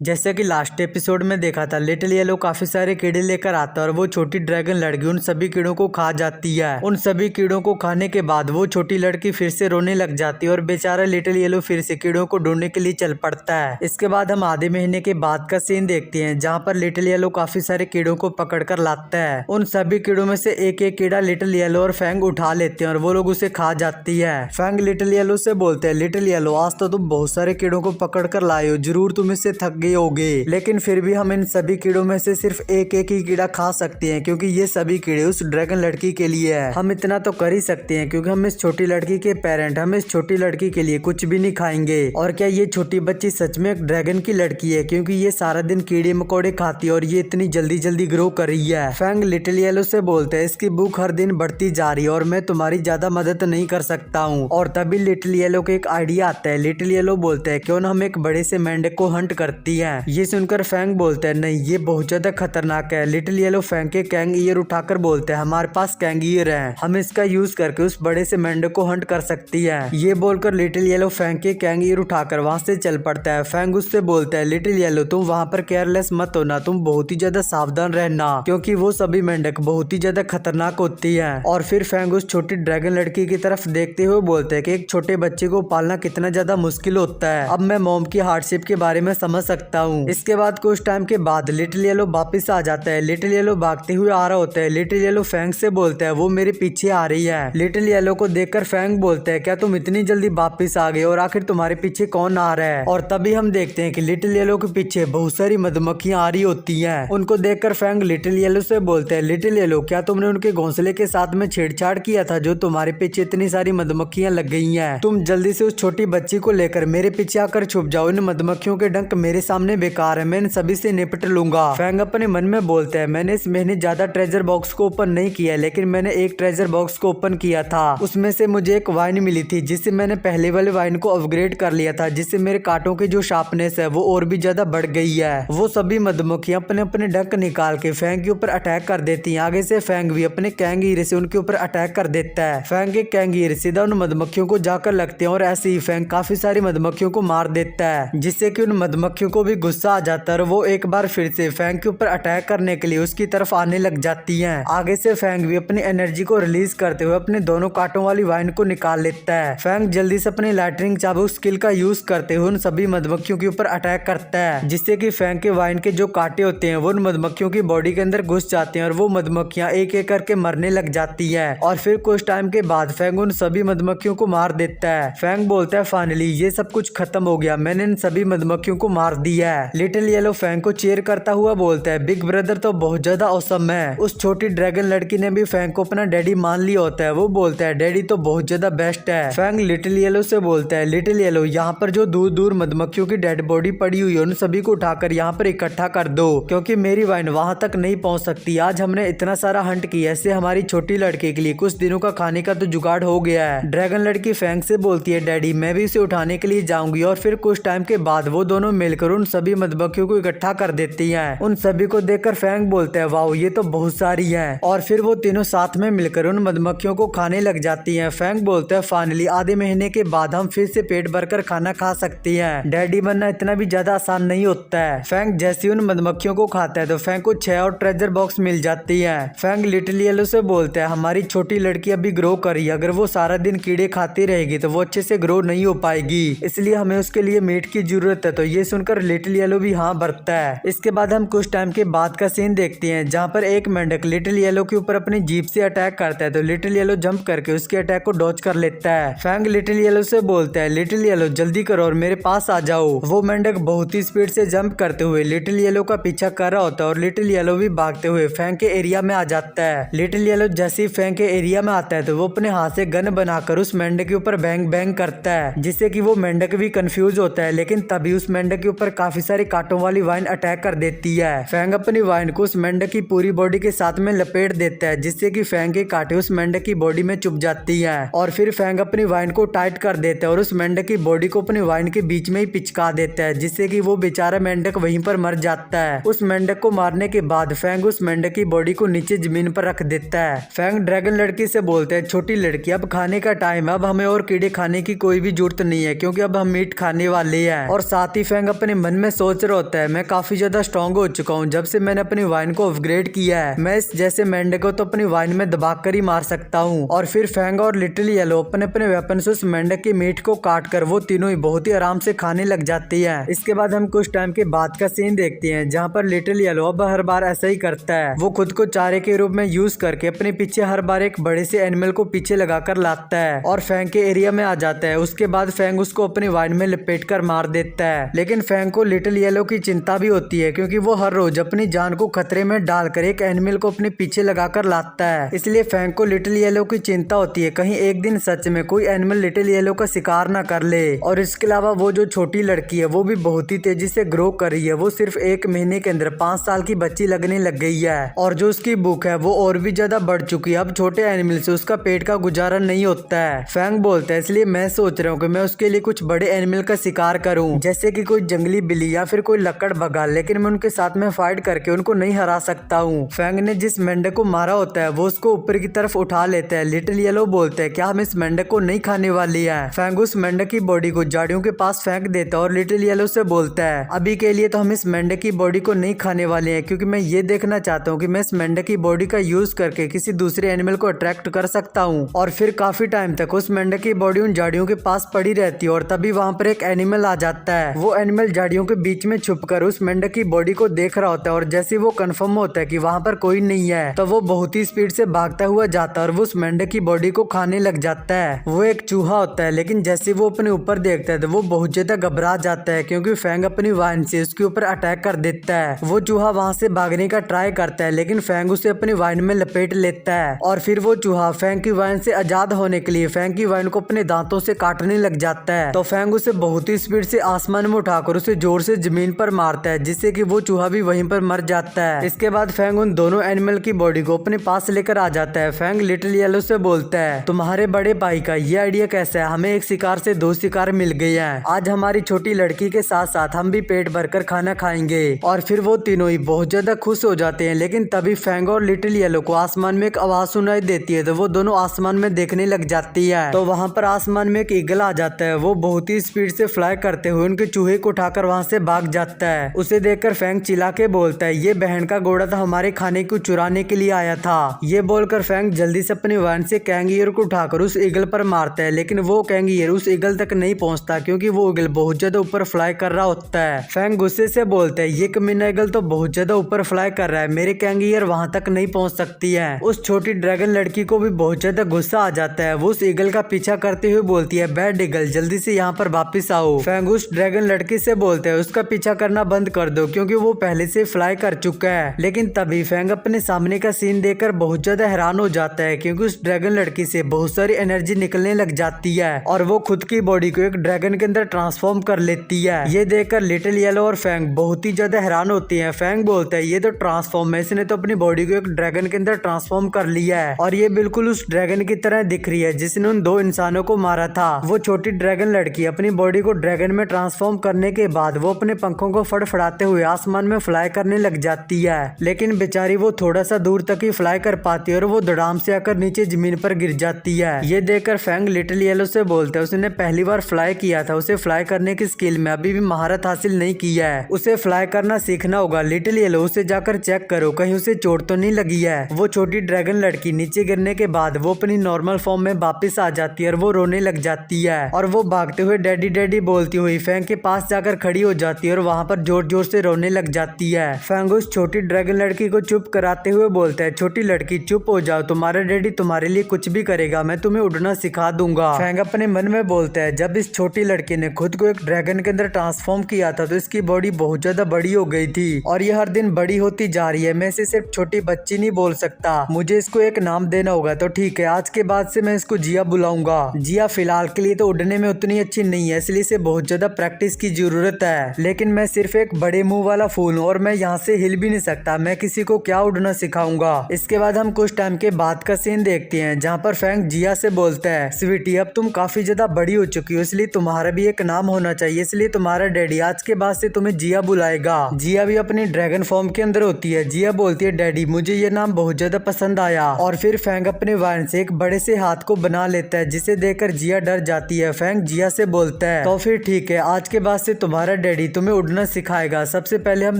जैसे कि last episode में देखा था, लिटिल येलो काफी सारे कीड़े लेकर आता है और वो छोटी ड्रैगन लड़की उन सभी कीड़ों को खा जाती है। उन सभी कीड़ों को खाने के बाद वो छोटी लड़की फिर से रोने लग जाती है और बेचारा लिटिल येलो फिर से कीड़ों को ढूंढने के लिए चल पड़ता है। इसके बाद हम आधे महीने के बाद का सीन देखते हैं, जहाँ पर लिटिल येलो काफी सारे कीड़ों को पकड़ कर लाता है। उन सभी कीड़ों में से एक एक कीड़ा लिटिल येलो और फैंग उठा लेते हैं और वो लोग उसे खा जाती है। फैंग लिटिल येलो से बोलते हैं, लिटिल येलो आज तो तुम बहुत सारे कीड़ों को पकड़ कर लाए हो, जरूर तुम इससे थक गए होगे, लेकिन फिर भी हम इन सभी कीड़ों में से सिर्फ एक एक ही कीड़ा खा सकते हैं क्योंकि ये सभी कीड़े उस ड्रैगन लड़की के लिए है। हम इतना तो कर ही सकते हैं क्योंकि हम इस छोटी लड़की के पेरेंट, हम इस छोटी लड़की के लिए कुछ भी नहीं खाएंगे। और क्या ये छोटी बच्ची सच में एक ड्रैगन की लड़की है, क्योंकि ये सारा दिन कीड़े मकोड़े खाती है और ये इतनी जल्दी जल्दी ग्रो कर रही है। फैंग लिटिल येलो से बोलते हैं, इसकी भूख हर दिन बढ़ती जा रही है और मैं तुम्हारी ज्यादा मदद नहीं कर सकता हूँ। और तभी लिटिल येलो को एक आइडिया आता है। लिटिल येलो बोलते हैं, क्यों ना हम एक बड़े से मेंढक को हंट करती है। ये सुनकर फैंग बोलते हैं, नहीं ये बहुत ज्यादा खतरनाक है। लिटिल येलो फैंग के कैंग ईयर उठाकर बोलते हैं, हमारे पास कैंग ईयर है, हम इसका यूज करके उस बड़े से मेंढक को हंट कर सकती है। ये बोलकर लिटिल येलो फैंग के कैंग ईयर उठाकर वहां से चल पड़ता है। फैंग उससे बोलता है, लिटिल येलो तुम वहां पर केयरलेस मत होना, तुम बहुत ही ज्यादा सावधान रहना क्योंकि वो सभी मेंढक बहुत ही ज्यादा खतरनाक होती है। और फिर फैंग उस छोटी ड्रैगन लड़की की तरफ देखते हुए बोलते हैं कि एक छोटे बच्चे को पालना कितना ज्यादा मुश्किल होता है, अब मैं मॉम की हार्डशिप के बारे में समझ सकता हूँ। इसके बाद कुछ टाइम के बाद लिटिल येलो वापस आ जाता है। लिटिल येलो भागते हुए आ रहा होता है। लिटिल येलो फैंग से बोलता है, वो मेरे पीछे आ रही है। लिटिल येलो को देखकर फैंग बोलता है, क्या तुम इतनी जल्दी वापस आ गए और आखिर तुम्हारे पीछे कौन आ रहा है। और तभी हम देखते हैं कि लिटिल येलो के पीछे बहुत सारी मधुमक्खियां आ रही होती हैं। उनको देखकर फैंग लिटिल येलो से बोलते हैं, लिटिल येलो क्या तुमने उनके घोंसले के साथ में छेड़छाड़ किया था जो तुम्हारे पीछे इतनी सारी मधुमक्खियां लग गई हैं। तुम जल्दी से उस छोटी बच्ची को लेकर मेरे पीछे आकर छुप जाओ, इन मधुमक्खियों के डंक मेरे सामने बेकार है, मैं इन सभी से निपट लूंगा। फैंग अपने मन में बोलते हैं, मैंने इस महीने ज्यादा ट्रेजर बॉक्स को ओपन नहीं किया, लेकिन मैंने एक ट्रेजर बॉक्स को ओपन किया था, उसमें से मुझे एक वाइन मिली थी जिससे मैंने पहले वाले वाइन को अपग्रेड कर लिया था, जिससे मेरे कांटों की जो शार्पनेस है वो और भी ज्यादा बढ़ गई है। वो सभी मधुमक्खियां अपने अपने डंक निकाल के फैंग के ऊपर अटैक कर देती हैं। आगे से फैंग भी अपने कैंग ईयर से उनके ऊपर अटैक कर देता है। फैंग के कैंग ईयर सीधा उन मधुमक्खियों को जाकर लगते हैं और ऐसे ही फैंग काफी सारी मधुमक्खियों को मार देता है, जिससे कि उन मधुमक्खियों को भी गुस्सा आ जाता है और वो एक बार फिर से फैंग के ऊपर अटैक करने के लिए उसकी तरफ आने लग जाती हैं। आगे से फैंग भी अपनी एनर्जी को रिलीज करते हुए अपने दोनों कांटों वाली वाइन को निकाल लेता है। फैंग जल्दी से अपनी लाइटनिंग चाबुक स्किल का यूज करते हुए उन सभी मधुमक्खियों के ऊपर अटैक करता है, जिससे कि फैंग के वाइन के जो कांटे होते हैं वो उन मधुमक्खियों की बॉडी के अंदर घुस जाते हैं और वो मधुमक्खियां एक एक करके मरने लग जाती है। और फिर कुछ टाइम के बाद फैंग उन सभी मधुमक्खियों को मार देता है। फैंग बोलता है, फाइनली ये सब कुछ खत्म हो गया, मैंने इन सभी मधुमक्खियों को मार दिया है। लिटिल येलो फैंग को चीयर करता हुआ बोलता है, बिग ब्रदर तो बहुत ज्यादा औसम है। उस छोटी ड्रैगन लड़की ने भी फैंग को अपना डैडी मान लिया होता है। वो बोलता है, डैडी तो बहुत ज्यादा बेस्ट है। फैंग लिटिल येलो से बोलता है, लिटिल येलो यहाँ पर जो दूर दूर मधुमक्खियों की डेड बॉडी पड़ी हुई है उन सभी को उठाकर यहाँ पर इकट्ठा कर दो, क्योंकि मेरी वाइन वहां तक नहीं पहुंच सकती। आज हमने इतना सारा हंट किया, ऐसे हमारी छोटी लड़की के लिए कुछ दिनों का खाने का तो जुगाड़ हो गया है। ड्रैगन लड़की फैंग से बोलती है, डैडी मैं भी इसे उठाने के लिए जाऊंगी। और फिर कुछ टाइम के बाद वो दोनों मिलकर उन सभी मधुमक्खियों को इकट्ठा कर देती हैं। उन सभी को देखकर फैंग बोलते हैं, वाओ ये तो बहुत सारी हैं। और फिर वो तीनों साथ में मिलकर उन मधुमक्खियों को खाने लग जाती हैं। फैंग बोलते हैं, फाइनली आधे महीने के बाद हम फिर से पेट भरकर खाना खा सकती हैं। डैडी बनना इतना भी ज्यादा आसान नहीं होता है। फैंग जैसे उन मधुमक्खियों को खाता है तो फैंग को 6 और ट्रेजर बॉक्स मिल जाती है। फैंग लिटिल येलो से बोलते हैं, हमारी छोटी लड़की अभी ग्रो कर रही है, अगर वो सारा दिन कीड़े खाती रहेगी तो वो अच्छे से ग्रो नहीं हो पाएगी, इसलिए हमें उसके लिए मीट की जरूरत है। तो ये सुनकर लिटिल येलो भी हाँ भरता है। इसके बाद हम कुछ टाइम के बाद का सीन देखते हैं, जहाँ पर एक मेंढक लिटिल येलो के ऊपर अपनी जीप से अटैक करता है तो लिटिल येलो जंप करके उसके अटैक को डॉज कर लेता है। फैंग लिटिल येलो से बोलता है, लिटिल येलो जल्दी करो और मेरे पास आ जाओ। वो मेंढक बहुत ही स्पीड से जंप करते हुए लिटिल येलो का पीछा कर रहा होता है और लिटिल येलो भी भागते हुए फैंग के एरिया में आ जाता है। लिटिल येलो जैसे ही फैंग के एरिया में आता है तो वो अपने हाथ से गन बनाकर उस मेंढक के ऊपर बैंग बैंग करता है, जिससे कि वो मेंढक भी कंफ्यूज होता है। लेकिन तभी उस मेंढक के ऊपर काफी सारी कांटों वाली वाइन अटैक कर देती है। फैंग अपनी वाइन को उस मेंढक की पूरी बॉडी के साथ में लपेट देता है, जिससे कि फैंग के कांटे उस मेंढक की बॉडी में चुभ जाती है। और फिर फैंग अपनी वाइन को टाइट कर देता है और उस मेंढक की बॉडी को अपनी वाइन के बीच में ही पिचका देता है, जिससे कि वो बेचारा मेंढक वहीं पर मर जाता है। उस मेंढक को मारने के बाद फैंग उस मेंढक की बॉडी को नीचे जमीन पर रख देता है। फैंग ड्रैगन लड़की से बोलते हैं, छोटी लड़की अब खाने का टाइम है, अब हमें और कीड़े खाने की कोई भी जरूरत नहीं है क्योंकि अब हम मीट खाने वाले हैं। और साथ ही फैंग अपने मन में सोच रहा होता है मैं काफी ज्यादा स्ट्रॉन्ग हो चुका हूँ जब से मैंने अपनी वाइन को अपग्रेड किया है। मैं इस जैसे मेंढक को तो अपनी वाइन में दबा कर ही मार सकता हूँ। और फिर फैंग और लिटिल येलो अपने अपने वेपन से उस मेंढक की मीट को काट कर वो तीनों ही बहुत ही आराम से खाने लग जाती है। इसके बाद हम कुछ टाइम के बाद का सीन देखते हैं जहाँ पर लिटिल येलो अब हर बार ऐसा ही करता है। वो खुद को चारे के रूप में यूज करके अपने पीछे हर बार एक बड़े से एनिमल को पीछे लगाकर लाता है और फैंग के एरिया में आ जाता है। उसके बाद फैंग उसको अपनी वाइन में लपेट कर मार देता है। लेकिन फैंग को लिटिल येलो की चिंता भी होती है क्योंकि वो हर रोज अपनी जान को खतरे में डालकर एक एनिमल को अपने पीछे लगाकर लाता है। इसलिए फैंग को लिटिल येलो की चिंता होती है कहीं एक दिन सच में कोई एनिमल लिटिल येलो का शिकार ना कर ले। और इसके अलावा वो जो छोटी लड़की है वो भी बहुत ही तेजी से ग्रो कर रही है। वो सिर्फ 1 महीने के अंदर 5 साल की बच्ची लगने लग गई है और जो उसकी भूख है वो और भी ज्यादा बढ़ चुकी है। अब छोटे एनिमल से उसका पेट का गुजारा नहीं होता है। फैंग बोलता है इसलिए मैं सोच रहा हूँ कि मैं उसके लिए कुछ बड़े एनिमल का शिकार करूँ जैसे कि कोई जंगली बिल्ली या फिर कोई लकड़ बगा, लेकिन मैं उनके साथ में फाइट करके उनको नहीं हरा सकता हूँ। फैंग ने जिस मेंढक को मारा होता है वो उसको ऊपर की तरफ उठा लेता है। लिटिल येलो बोलता है क्या हम इस मेंढक को नहीं खाने वाली है। फैंग उस मेंढक की बॉडी को झाड़ियों के पास फेंक देता है और लिटिल येलो से बोलता है अभी के लिए तो हम इस मेंढक की बॉडी को नहीं खाने वाले हैं क्योंकि मैं ये देखना चाहता हूँ कि मैं इस मेंढक की बॉडी का यूज करके किसी दूसरे एनिमल को अट्रैक्ट कर सकता हूँ। और फिर काफी टाइम तक उस मेंढक की बॉडी उन झाड़ियों के पास पड़ी रहती है और तभी वहाँ पर एक एनिमल आ जाता है। वो एनिमल झाड़ियों के बीच में छुपकर उस मेंढक की बॉडी को देख रहा होता है और जैसे वो कंफर्म होता है कि वहाँ पर कोई नहीं है तो वो बहुत ही स्पीड से भागता हुआ जाता है और वो उस मेंढक की बॉडी को खाने लग जाता है। वो एक चूहा होता है लेकिन जैसे वो अपने ऊपर देखता है तो वो बहुत ज्यादा घबरा जाता है क्योंकि फैंग अपनी वाइन से उसके ऊपर अटैक कर देता है। वो चूहा वहाँ से भागने का ट्राई करता है लेकिन फैंग उसे अपनी वाइन में लपेट लेता है और फिर वो चूहा फैंग की वाइन से आजाद होने के लिए फैंग की वाइन को अपने दांतों से काटने लग जाता है। तो फैंग उसे बहुत ही स्पीड से आसमान में उठाकर उसे जोर से जमीन पर मारता है जिससे कि वो चूहा भी वहीं पर मर जाता है। इसके बाद फैंग उन दोनों एनिमल की बॉडी को अपने पास लेकर आ जाता है। फैंग लिटिल येलो से बोलता है तुम्हारे बड़े भाई का ये आइडिया कैसा है, हमें एक शिकार से 2 शिकार मिल गए हैं। आज हमारी छोटी लड़की के साथ साथ हम भी पेट भरकर खाना खाएंगे। और फिर वो तीनों ही बहुत ज्यादा खुश हो जाते हैं। लेकिन तभी फैंग और लिटिल येलो को आसमान में एक आवाज सुनाई देती है तो वो दोनों आसमान में देखने लग जाती है। तो वहाँ पर आसमान में एक ईगल आ जाता है। वो बहुत ही स्पीड से फ्लाई करते हुए उनके चूहे को उठाकर वहाँ से भाग जाता है। उसे देखकर फैंग चिल्ला के बोलता है ये बहन का घोड़ा तो हमारे खाने को चुराने के लिए आया था। ये बोलकर फैंग जल्दी से अपनी वाइन से कैंगियर को उठाकर उस ईगल पर मारता है लेकिन वो कैंगियर उस ईगल तक नहीं पहुंचता क्योंकि वो ईगल बहुत ज्यादा ऊपर फ्लाई कर रहा होता है। फैंग गुस्से से बोलता है ये कमीना ईगल तो बहुत ज्यादा ऊपर फ्लाई कर रहा है, मेरे कैंगियर वहां तक नहीं पहुंच सकती है। उस छोटी ड्रैगन लड़की को भी बहुत ज्यादा गुस्सा आ जाता है। वो उस ईगल का पीछा करते हुए बोलती है बैड ईगल जल्दी से यहाँ पर वापिस आओ। फैंग उस ड्रैगन लड़की से बोलते है उसका पीछा करना बंद कर दो क्योंकि वो पहले से फ्लाई कर चुका है। लेकिन तभी फैंग अपने सामने का सीन देखकर बहुत ज्यादा हैरान हो जाता है क्योंकि उस ड्रैगन लड़की से बहुत सारी एनर्जी निकलने लग जाती है और वो खुद की बॉडी को एक ड्रैगन के अंदर ट्रांसफॉर्म कर लेती है। ये देखकर लिटिल येलो और फैंग बहुत ही ज्यादा हैरान होती हैं। फैंग बोलता है ये तो ट्रांसफॉर्म है, इसने तो अपनी बॉडी को एक ड्रैगन के अंदर ट्रांसफॉर्म कर लिया है और ये बिल्कुल उस ड्रैगन की तरह दिख रही है जिसने उन 2 इंसानों को मारा था। वो छोटी ड्रैगन लड़की अपनी बॉडी को ड्रैगन में ट्रांसफॉर्म करने के बाद वो अपने पंखों को फड़फड़ाते हुए आसमान में फ्लाई करने लग जाती है। लेकिन बेचारी वो थोड़ा सा दूर तक ही फ्लाई कर पाती है और वो धड़ाम से आकर नीचे जमीन पर गिर जाती है। ये देखकर फैंग लिटिल येलो से बोलता है उसने पहली बार फ्लाई किया था, उसे फ्लाई करने की स्किल में अभी भी महारत हासिल नहीं की है, उसे फ्लाई करना सीखना होगा। लिटिल येलो उसे जाकर चेक करो कहीं उसे चोट तो नहीं लगी है। वो छोटी ड्रैगन लड़की नीचे गिरने के बाद वो अपनी नॉर्मल फॉर्म में वापस आ जाती है और वो रोने लग जाती है और वो भागते हुए डैडी डैडी बोलती हुई फैंग के पास जाकर खड़ी हो जाती है और वहाँ पर जोर जोर से रोने लग जाती है। फैंग उस छोटी ड्रैगन लड़की को चुप कराते हुए बोलता है छोटी लड़की चुप हो जाओ, तुम्हारा डैडी तुम्हारे लिए कुछ भी करेगा, मैं तुम्हें उड़ना सिखा दूंगा। फैंग अपने मन में बोलता है जब इस छोटी लड़की ने खुद को एक ड्रैगन के अंदर ट्रांसफॉर्म किया था तो इसकी बॉडी बहुत ज्यादा बड़ी हो गई थी और ये हर दिन बड़ी होती जा रही है। मैं इसे सिर्फ छोटी बच्ची नहीं बोल सकता, मुझे इसको एक नाम देना होगा। तो ठीक है, आज के बाद से मैं इसको जिया बुलाऊंगा। जिया फिलहाल के लिए तो उड़ने में उतनी अच्छी नहीं है इसलिए इसे बहुत ज्यादा प्रैक्टिस की जरूरत है, लेकिन मैं सिर्फ एक बड़े मुंह वाला फूल हूँ और मैं यहाँ से हिल भी नहीं सकता, मैं किसी को क्या उड़ना सिखाऊंगा। इसके बाद हम कुछ टाइम के बाद का सीन देखते हैं जहाँ पर फैंग जिया से बोलता है स्वीटी अब तुम काफी ज्यादा बड़ी हो चुकी हो इसलिए तुम्हारा भी एक नाम होना चाहिए, इसलिए तुम्हारा डैडी आज के बाद से तुम्हें जिया बुलाएगा। जिया भी अपनी ड्रैगन फॉर्म के अंदर होती है। जिया बोलती है डैडी मुझे ये नाम बहुत ज्यादा पसंद आया और फिर फैंग अपने वाइन से एक बड़े से हाथ को बना लेता है जिसे देखकर जिया डर जाती है। फैंग जिया से बोलता है तो फिर ठीक है, आज के बाद से तुम्हारा डैडी तुम्हें उड़ना सिखाएगा। सबसे पहले हम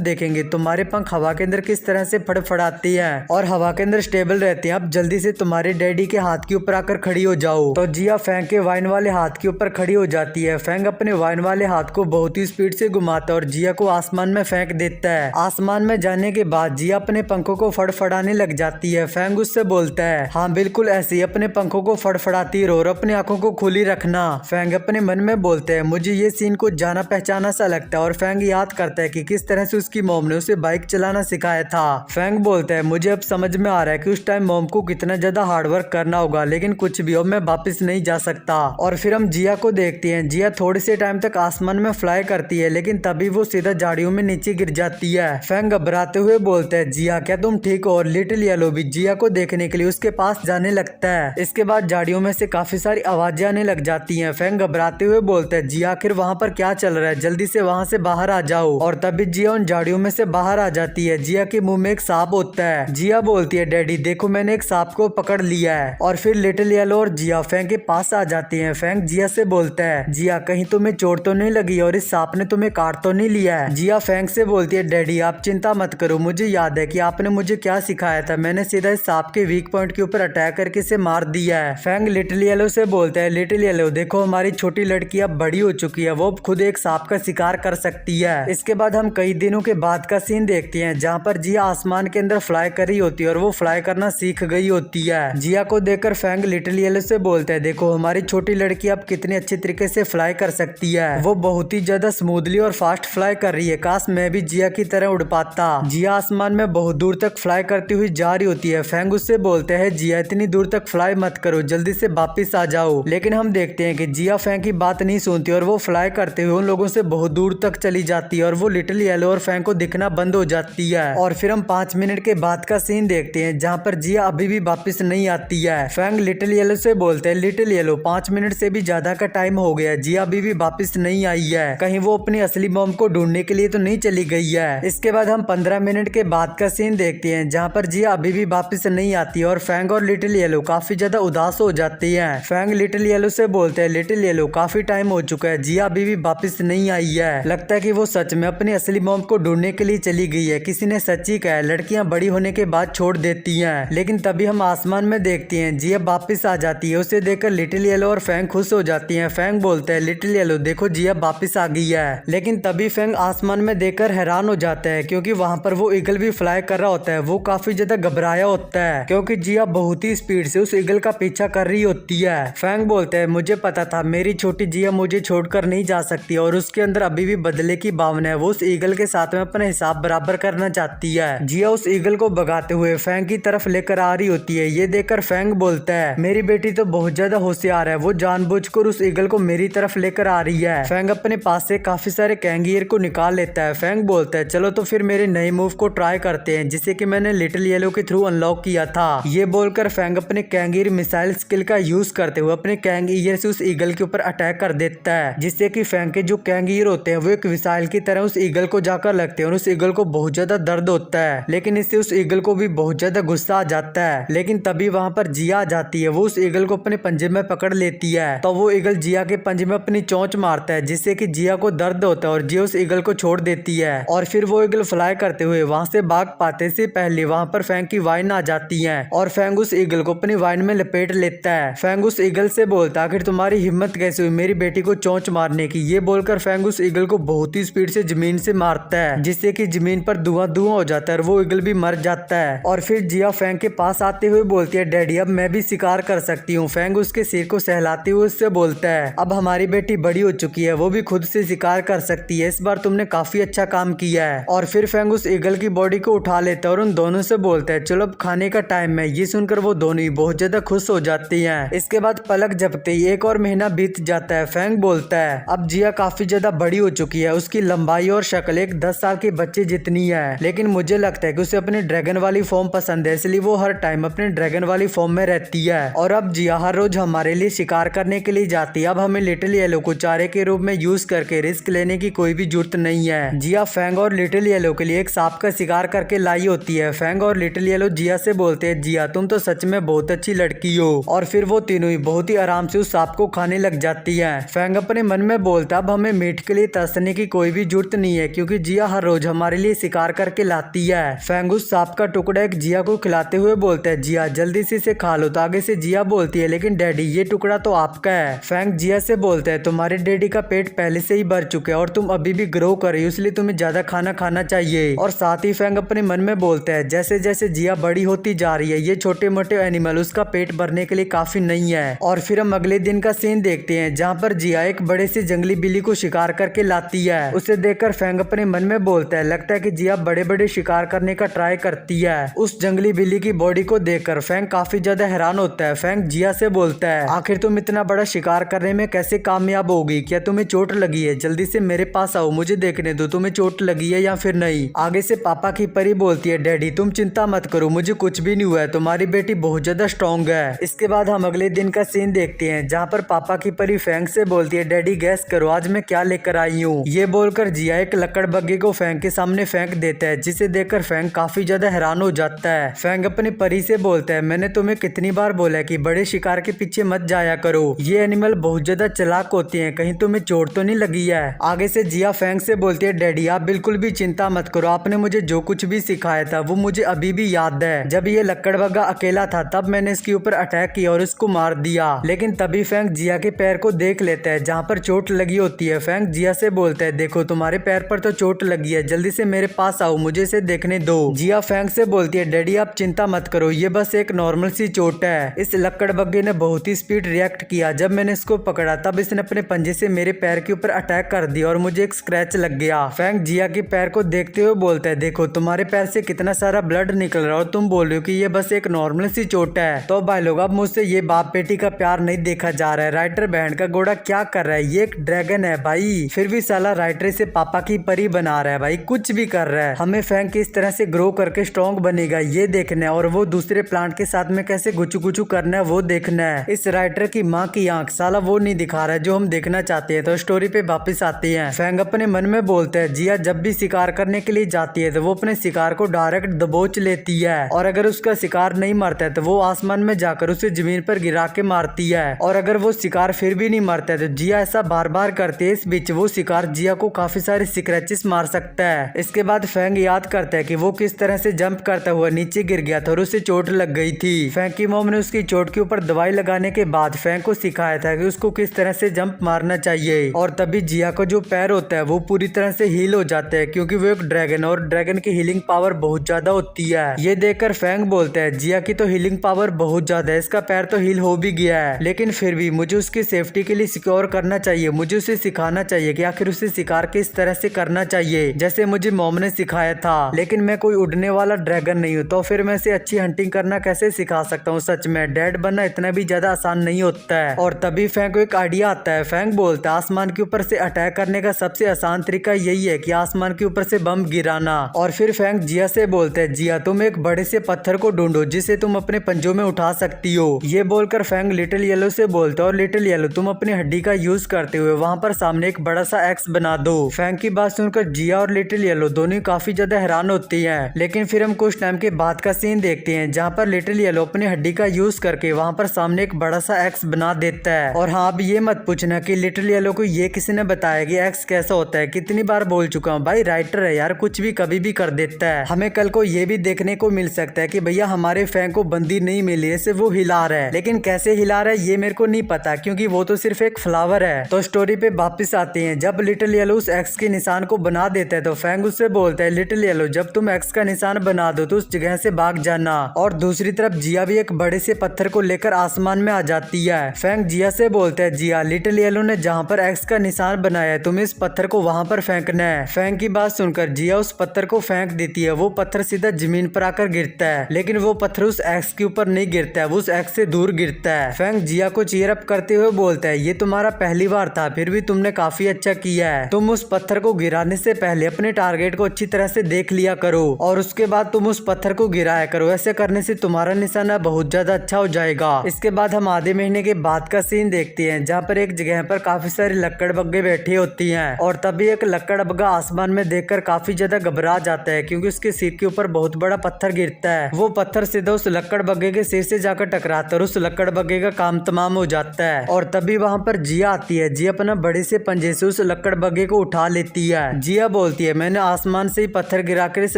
देखेंगे तुम्हारे पंख हवा के अंदर किस तरह से फड़फड़ाती है और हवा के अंदर स्टेबल रहते हैं। अब जल्दी से तुम्हारे डैडी के हाथ के ऊपर आकर खड़ी हो जाओ। तो जिया फैंग के वाइन वाले हाथ के ऊपर खड़ी हो जाती है। फैंग अपने वाइन वाले हाथ को बहुत ही स्पीड से घुमाता है और जिया को आसमान में फेंक देता है। आसमान में जाने के बाद जिया अपने पंखों को फड़फड़ाने लग जाती है। फैंग उससे बोलता है हाँ बिल्कुल ऐसे ही अपने पंखों को फड़फड़ाती रहो और अपनी आंखों को खुली रखना। फैंग अपने मन में बोलते हैं मुझे ये सीन कुछ जाना पहचाना सा लगता है और फैंग याद करता है कि किस तरह से उसकी मॉम ने उसे बाइक चलाना सिखाया था। फैंग बोलता है मुझे अब समझ में आ रहा है कि उस टाइम मॉम को कितना ज्यादा हार्डवर्क करना होगा, लेकिन कुछ भी हो मैं वापस नहीं जा सकता। और फिर हम जिया को देखते हैं। जिया थोड़े से टाइम तक आसमान में फ्लाई करती है लेकिन तभी वो सीधा झाड़ियों में नीचे गिर जाती है। फैंग घबराते हुए बोलता है जिया क्या तुम ठीक हो? और लिटिल येलो भी जिया को देखने के लिए उसके पास जाने लगता है। इसके बाद झाड़ियों में से काफी सारी आवाजें आने लग जाती हैं। फैंग घबराते हुए बोलता है जिया आखिर वहाँ पर क्या चल रहा है, जल्दी से वहाँ से बाहर आ जाओ। और तभी जिया उन झाड़ियों में से बाहर आ जाती है। जिया के मुंह में एक सांप होता है। जिया बोलती है डैडी देखो मैंने एक सांप को पकड़ लिया है। और फिर लिटिल येलो और जिया फैंग के पास आ जाती हैं। फैंग जिया से बोलता है जिया कहीं तुम्हें चोट तो नहीं लगी और इस सांप ने तुम्हें काट तो नहीं लिया है? जिया फैंग से बोलती है डैडी आप चिंता मत करो, मुझे याद है कि आपने मुझे क्या सिखाया था। मैंने सीधा इस सांप के वीक पॉइंट के ऊपर अटैक करके इसे मार दिया है। फैंग लिटिल येलो से बोलता है लिटिल येलो देखो हमारी छोटी लड़की अब बड़ी हो चुकी है, वो खुद एक सांप का शिकार कर सकती है। इसके बाद हम कई दिनों के बाद का सीन देखते हैं जहाँ पर जिया आसमान के अंदर फ्लाई कर रही होती है और वो फ्लाई करना सीख गई होती है। जिया को देखकर फैंग लिटिल येलो से बोलता है देखो हमारी छोटी लड़की अब कितने अच्छे तरीके से फ्लाई कर सकती है, वो बहुत ही ज्यादा स्मूथली और फास्ट फ्लाई कर रही है। काश मैं भी जिया की तरह उड़ पाता। जिया आसमान में बहुत दूर तक फ्लाई करती हुई जा रही होती है। फैंग उससे बोलते हैं जिया इतनी दूर तक फ्लाई मत करो, जल्दी से वापिस आ जाओ। लेकिन हम देखते हैं कि जिया फैंग की बात नहीं सुनती और वो फ्लाई करते हुए उन लोगों से बहुत दूर तक चली जाती है और वो लिटिल येलो और फैंग को दिखना बंद हो जाती है। और फिर हम 5 मिनट के बाद का सीन देखते हैं जहाँ पर जिया अभी भी वापिस नहीं आती है। फैंग लिटिल येलो से बोलते हैं लिटिल येलो 5 मिनट से भी ज्यादा का टाइम हो गया, जिया अभी भी वापिस नहीं आई है, कहीं वो अपनी असली मॉम को ढूंढने के लिए तो नहीं चली गई है। इसके बाद हम 15 मिनट के बाद का सीन देखते हैं जहाँ पर जिया अभी भी वापिस नहीं आती है और फैंग और लिटिल येलो काफी ज्यादा उदास हो जाती है। फैंग लिटिल येलो से बोलते हैं लिटिल येलो काफी टाइम हो चुका है, जिया अभी भी वापिस नहीं आई है, लगता है कि वो सच में अपनी असली मॉम को ढूंढने के लिए चली गई है। किसी ने सच ही कहा लड़कियां बड़ी होने के बाद छोड़ देती हैं। लेकिन तभी हम आसमान में देखते हैं जिया वापिस आ जाती है। उसे देखकर लिटिल येलो और फैंग खुश हो जाती हैं। फैंग बोलते हैं लिटिल येलो देखो जिया वापिस आ गई है। लेकिन तभी फैंग आसमान में देखकर हैरान हो जाता है क्योंकि वहाँ पर वो ईगल भी फ्लाई कर रहा होता है। वो काफी ज्यादा घबराया होता है क्योंकि जिया बहुत ही स्पीड से उस ईगल का पीछा कर रही होती है। फैंग बोलते हैं मुझे पता था मेरी छोटी जिया मुझे छोड़कर नहीं जा सकती और उसके अंदर अभी भी बदले की भावना है, वो उस ईगल के साथ में अपना हिसाब बराबर करना चाहती है। जिया उस ईगल को भगाते हुए फैंग की तरफ लेकर आ रही होती है। ये देखकर फैंग बोलता है मेरी बेटी तो बहुत ज्यादा होशियार है, वो जानबूझकर उस ईगल को मेरी तरफ लेकर आ रही है। फैंग अपने पास से काफी सारे कैंगियर को निकाल लेता है। फैंग बोलता है चलो तो फिर मेरे नए मूव को ट्राई करते हैं जिसे कि मैंने लिटिल येलो के थ्रू अनलॉक किया था। ये बोलकर फैंग अपने कैंगियर मिसाइल स्किल का यूज करते हुए अपने कैंगियर से उस ईगल के ऊपर अटैक कर देता है, जिससे कि फैंग के जो कैंगियर होते हैं वो एक मिसाइल की तरह उस ईगल को जाकर लगते हैं और उस ईगल को बहुत ज्यादा दर्द होता है। लेकिन इससे उस ईगल को भी बहुत ज्यादा गुस्सा आ जाता है। लेकिन तभी वहाँ पर जिया आ जाती है। वो उस ईगल को अपने पंजे में पकड़ लेती है तो वो ईगल जिया के पंजे में अपनी चोंच मारता है, जिससे कि जिया को दर्द होता है और जिया उस ईगल को छोड़ देती है। और फिर वो ईगल फ्लाई करते हुए वहाँ से भाग पाते से पहले वहाँ पर फैंग की वाइन आ जाती है और फैंग उस ईगल को अपनी वाइन में लपेट लेता है। फैंग उस ईगल से बोलता है आखिर तुम्हारी हिम्मत कैसे हुई मेरी बेटी को चोंच मारने की। ये बोलकर फैंग उस ईगल को बहुत ही स्पीड से जमीन से मारता है, जिससे कि जमीन पर धुआं धुआं हो जाता है और वो ईगल भी मर जाता है। और फिर जिया फैंग के पास आते हुए बोलती है डैडी अब मैं भी शिकार कर सकती हूँ। फैंग उसके सिर को सहलाते हुए उससे बोलता है अब हमारी बेटी बड़ी हो चुकी है, वो भी खुद से शिकार कर सकती है, इस बार तुमने काफी अच्छा काम किया है। और फिर फैंग उस ईगल की बॉडी को उठा लेता है और उन दोनों से बोलता है चलो अब खाने का टाइम है। ये सुनकर वो दोनों ही बहुत ज्यादा खुश हो जाती हैं। इसके बाद पलक झपकते ही 1 और महीना बीत जाता है। फैंग बोलता है अब जिया काफी ज्यादा बड़ी हो चुकी है, उसकी लंबाई और शक्ल एक 10 साल के बच्चे जितनी है, लेकिन मुझे लगता है कि उसे अपनी ड्रैगन वाली फॉर्म पसंद है, इसलिए वो हर टाइम अपने ड्रैगन वाली फॉर्म में रहती है। और अब जिया हर रोज हमारे लिए शिकार करने के लिए जाती है। अब हमें लिटिल येलो को चारे के रूप में यूज करके रिस्क लेने की कोई भी जरूरत नहीं है। जिया फैंग और लिटिल येलो के लिए एक सांप का शिकार करके लाई होती है। फैंग और लिटिल येलो जिया से बोलते हैं जिया तुम तो सच में बहुत अच्छी लड़की हो। और फिर वो तीनों ही बहुत ही आराम से उस सांप को खाने लग जाती है। फैंग अपने मन में बोलता अब हमें मीट के लिए लिए तरसने की कोई भी जरूरत नहीं है, क्योंकि जिया हर रोज हमारे लिए शिकार करके लाती है। फैंग उस सांप का टुकड़ा एक जिया को खिलाते हुए बोलता है, जिया जल्दी से इसे खा लो। तो आगे से जिया बोलती है, लेकिन डैडी ये टुकड़ा तो आपका है। फैंग जिया से बोलता है, तुम्हारे डैडी का पेट पहले से ही भर चुका है और तुम अभी भी ग्रो कर रही हो, इसलिए तुम्हें ज्यादा खाना खाना चाहिए। और साथ ही फैंग अपने मन में बोलता है, जैसे जैसे जिया बड़ी होती जा रही है, ये छोटे मोटे एनिमल उसका पेट भरने के लिए काफी नहीं है। और फिर हम अगले दिन का सीन देखते हैं, जहाँ पर जिया एक बड़े से जंगली बिल्ली को शिकार करके लाती है। उसे देखकर फैंग अपने मन में बोलता है, लगता है कि जिया बड़े बड़े शिकार करने का ट्राई करती है। उस जंगली बिल्ली की बॉडी को देखकर फैंग काफी ज्यादा हैरान होता है। फैंग जिया से बोलता है, आखिर तुम इतना बड़ा शिकार करने में कैसे कामयाब होगी? क्या तुम्हें चोट लगी है? जल्दी से मेरे पास आओ, मुझे देखने दो तुम्हें चोट लगी है या फिर नहीं। आगे से पापा की परी बोलती है, डैडी तुम चिंता मत करो, मुझे कुछ भी नहीं हुआ है, तुम्हारी बेटी बहुत ज्यादा स्ट्रॉन्ग है। इसके बाद हम अगले दिन का सीन देखते हैं, जहाँ पर पापा की परी फैंग से बोलती है, डैडी गैस करो आज मैं क्या लेकर आई हूँ। ये बोलकर जिया एक लकड़ बग्घे को फैंग के सामने फेंक देता है, जिसे देखकर फैंग काफी ज्यादा हैरान हो जाता है। फैंग अपनी परी से बोलता है, मैंने तुम्हें कितनी बार बोला है कि बड़े शिकार के पीछे मत जाया करो, ये एनिमल बहुत ज्यादा चालाक होते हैं, कहीं तुम्हें चोट तो नहीं लगी है। आगे से जिया फैंग से बोलती है, डैडी आप बिल्कुल भी चिंता मत करो, आपने मुझे जो कुछ भी सिखाया था वो मुझे अभी भी याद है। जब ये लकड़ बग्घा अकेला था तब मैंने इसके ऊपर अटैक किया और इसको मार दिया। लेकिन तभी फैंग जिया के पैर को देख लेता है जहाँ पर चोट लगी होती है। फैंग जिया से बोलता है, देखो तुम्हारे पैर पर तो चोट लगी है, जल्दी से मेरे पास आओ, मुझे इसे देखने दो। जिया फैंग से बोलती है, डैडी आप चिंता मत करो, ये बस एक नॉर्मल सी चोट है। इस लकड़ बग्घे ने बहुत ही स्पीड रिएक्ट किया, जब मैंने इसको पकड़ा तब इसने अपने पंजे से मेरे पैर के ऊपर अटैक कर दिया और मुझे एक स्क्रैच लग गया। फैंग जिया के पैर को देखते हुए बोलता है, देखो तुम्हारे पैर से कितना सारा ब्लड निकल रहा है और तुम बोल रहे हो कि ये बस एक नॉर्मल सी चोट है। तो भाई लोग अब मुझसे ये बाप बेटी का प्यार नहीं देखा जा रहा है। राइटर बहन का घोड़ा क्या कर रहा है? ये एक ड्रैगन है भाई, फिर भी साला राइटर से पापा की परी बना रहा है भाई, कुछ भी कर रहा है। हमें फैंग किस तरह से ग्रो करके स्ट्रॉन्ग बनेगा ये देखना है, और वो दूसरे प्लांट के साथ में कैसे गुचू गुचू करना है वो देखना है। इस राइटर की माँ की आंख साला वो नहीं दिखा रहा है जो हम देखना चाहते हैं। तो स्टोरी पे वापस आते हैं। फैंग अपने मन में बोलता है, जिया जब भी शिकार करने के लिए जाती है तो वो अपने शिकार को डायरेक्ट दबोच लेती है, और अगर उसका शिकार नहीं मरता है तो वो आसमान में जाकर उसे जमीन पर गिरा के मारती है। और अगर वो शिकार फिर भी नहीं मरता है तो जिया ऐसा बार बार करती है। इस बीच वो शिकार जिया को काफी सारे स्क्रैचेस मार सकता है। इसके बाद फैंग याद करता है कि वो किस तरह से जंप करता हुआ नीचे गिर गया था और उसे चोट लग गई थी। फैंग की मॉम ने उसकी चोट के ऊपर दवाई लगाने के बाद फैंग को सिखाया था कि उसको किस तरह से जंप मारना चाहिए, और तभी जिया का जो पैर होता है वो पूरी तरह से हील हो जाता है, क्योंकि वो एक ड्रैगन और ड्रैगन की हीलिंग पावर बहुत ज्यादा होती है। ये देखकर फैंग बोलता है, जिया की तो हीलिंग पावर बहुत ज्यादा है, इसका पैर तो हील हो भी गया है, लेकिन फिर भी मुझे उसकी सेफ्टी के लिए सिक्योर करना चाहिए, मुझे उसे सिखाना चाहिए कि आखिर उसे शिकार किस तरह से करना चाहिए, जैसे मुझे मॉम ने सिखाया था। लेकिन मैं कोई उड़ने वाला ड्रैगन नहीं हूँ, तो फिर मैं इसे अच्छी हंटिंग करना कैसे सिखा सकता हूँ? सच में डैड बनना इतना भी ज्यादा आसान नहीं होता है। और तभी फैंग को एक आइडिया आता है। फैंग बोलता है, आसमान के ऊपर से अटैक करने का सबसे आसान तरीका यही है कि आसमान के ऊपर से बम गिराना। और फिर फैंग जिया से बोलता है, जिया तुम एक बड़े से पत्थर को ढूंढो जिसे तुम अपने पंजों में उठा सकती हो। ये बोलकर फैंग लिटिल येलो से बोलता है, और लिटिल येलो तुम अपनी हड्डी का यूज करते हुए वहाँ पर सामने एक बड़ा सा एक्स बना दो। फैंग की बात सुनकर जिया और लिटिल येलो दोनों काफी ज्यादा हैरान होती हैं। लेकिन फिर हम कुछ टाइम के बाद का सीन देखते हैं, जहाँ पर लिटिल येलो अपनी हड्डी का यूज करके वहाँ पर सामने एक बड़ा सा एक्स बना देता है। और हाँ, अब ये मत पूछना कि लिटिल येलो को ये किसी ने बताया कि एक्स कैसा होता है, कितनी बार बोल चुका हूँ भाई, राइटर है यार, कुछ भी कभी भी कर देता है। हमें कल को ये भी देखने को मिल सकता है कि भैया हमारे फैंग को बंदी नहीं मिली है, सिर्फ वो हिला रहा है, लेकिन कैसे हिला रहा है ये मेरे को नहीं पता, क्योंकि वो तो सिर्फ एक फ्लावर है। तो स्टोरी पे वापस आते हैं। जब लिटिल येलो उस एक्स के निशान को बना देता है तो फैंग उससे बोलता है, लिटिल येलो जब तुम एक्स का निशान बना दो तो उस जगह से भाग जाना। और दूसरी तरफ जिया भी एक बड़े से पत्थर को लेकर आसमान में आ जाती है। फैंग जिया से बोलता है, जिया लिटिल येलो ने जहाँ पर एक्स का निशान बनाया है तुम्हें इस पत्थर को वहाँ पर फेंकना है। फैंग की बात सुनकर जिया उस पत्थर को फेंक देती है। वो पत्थर सीधा जमीन पर आकर गिरता है, लेकिन वो पत्थर उस एक्स के ऊपर नहीं गिरता है, वो उस एक्स से दूर गिरता है। फैंग जिया को चीयर अप करते हुए बोलता है, ये तुम्हारा पहली बार था, फिर भी तुमने काफी अच्छा किया है। तुम उस पत्थर को गिराने से पहले अपने टारगेट को अच्छी तरह से देख लिया करो और उसके बाद तुम उस पत्थर को गिराया करो। ऐसे करने से तुम्हारा निशाना बहुत ज्यादा अच्छा हो जाएगा। इसके बाद हम आधे महीने के बाद का सीन देखते हैं, जहाँ पर एक जगह पर काफी सारे लक्कड़ बग्गे बैठी होती हैं। और तभी एक लक्कड़ बग्गा आसमान में देखकर काफी ज्यादा घबरा जाता है, क्योंकि उसके सिर के ऊपर बहुत बड़ा पत्थर गिरता है। वो पत्थर सीधा उस लक्कड़ बग्गे के सिर से जाकर टकराता है और उस लक्कड़ बग्गे का काम तमाम हो जाता है। और तभी वहाँ पर जिया आती है। जिया अपना बड़े से पंजे से उस लकड़ बग्घे को उठा लेती है। जिया बोलती है मैंने आसमान से ही पत्थर गिराकर इस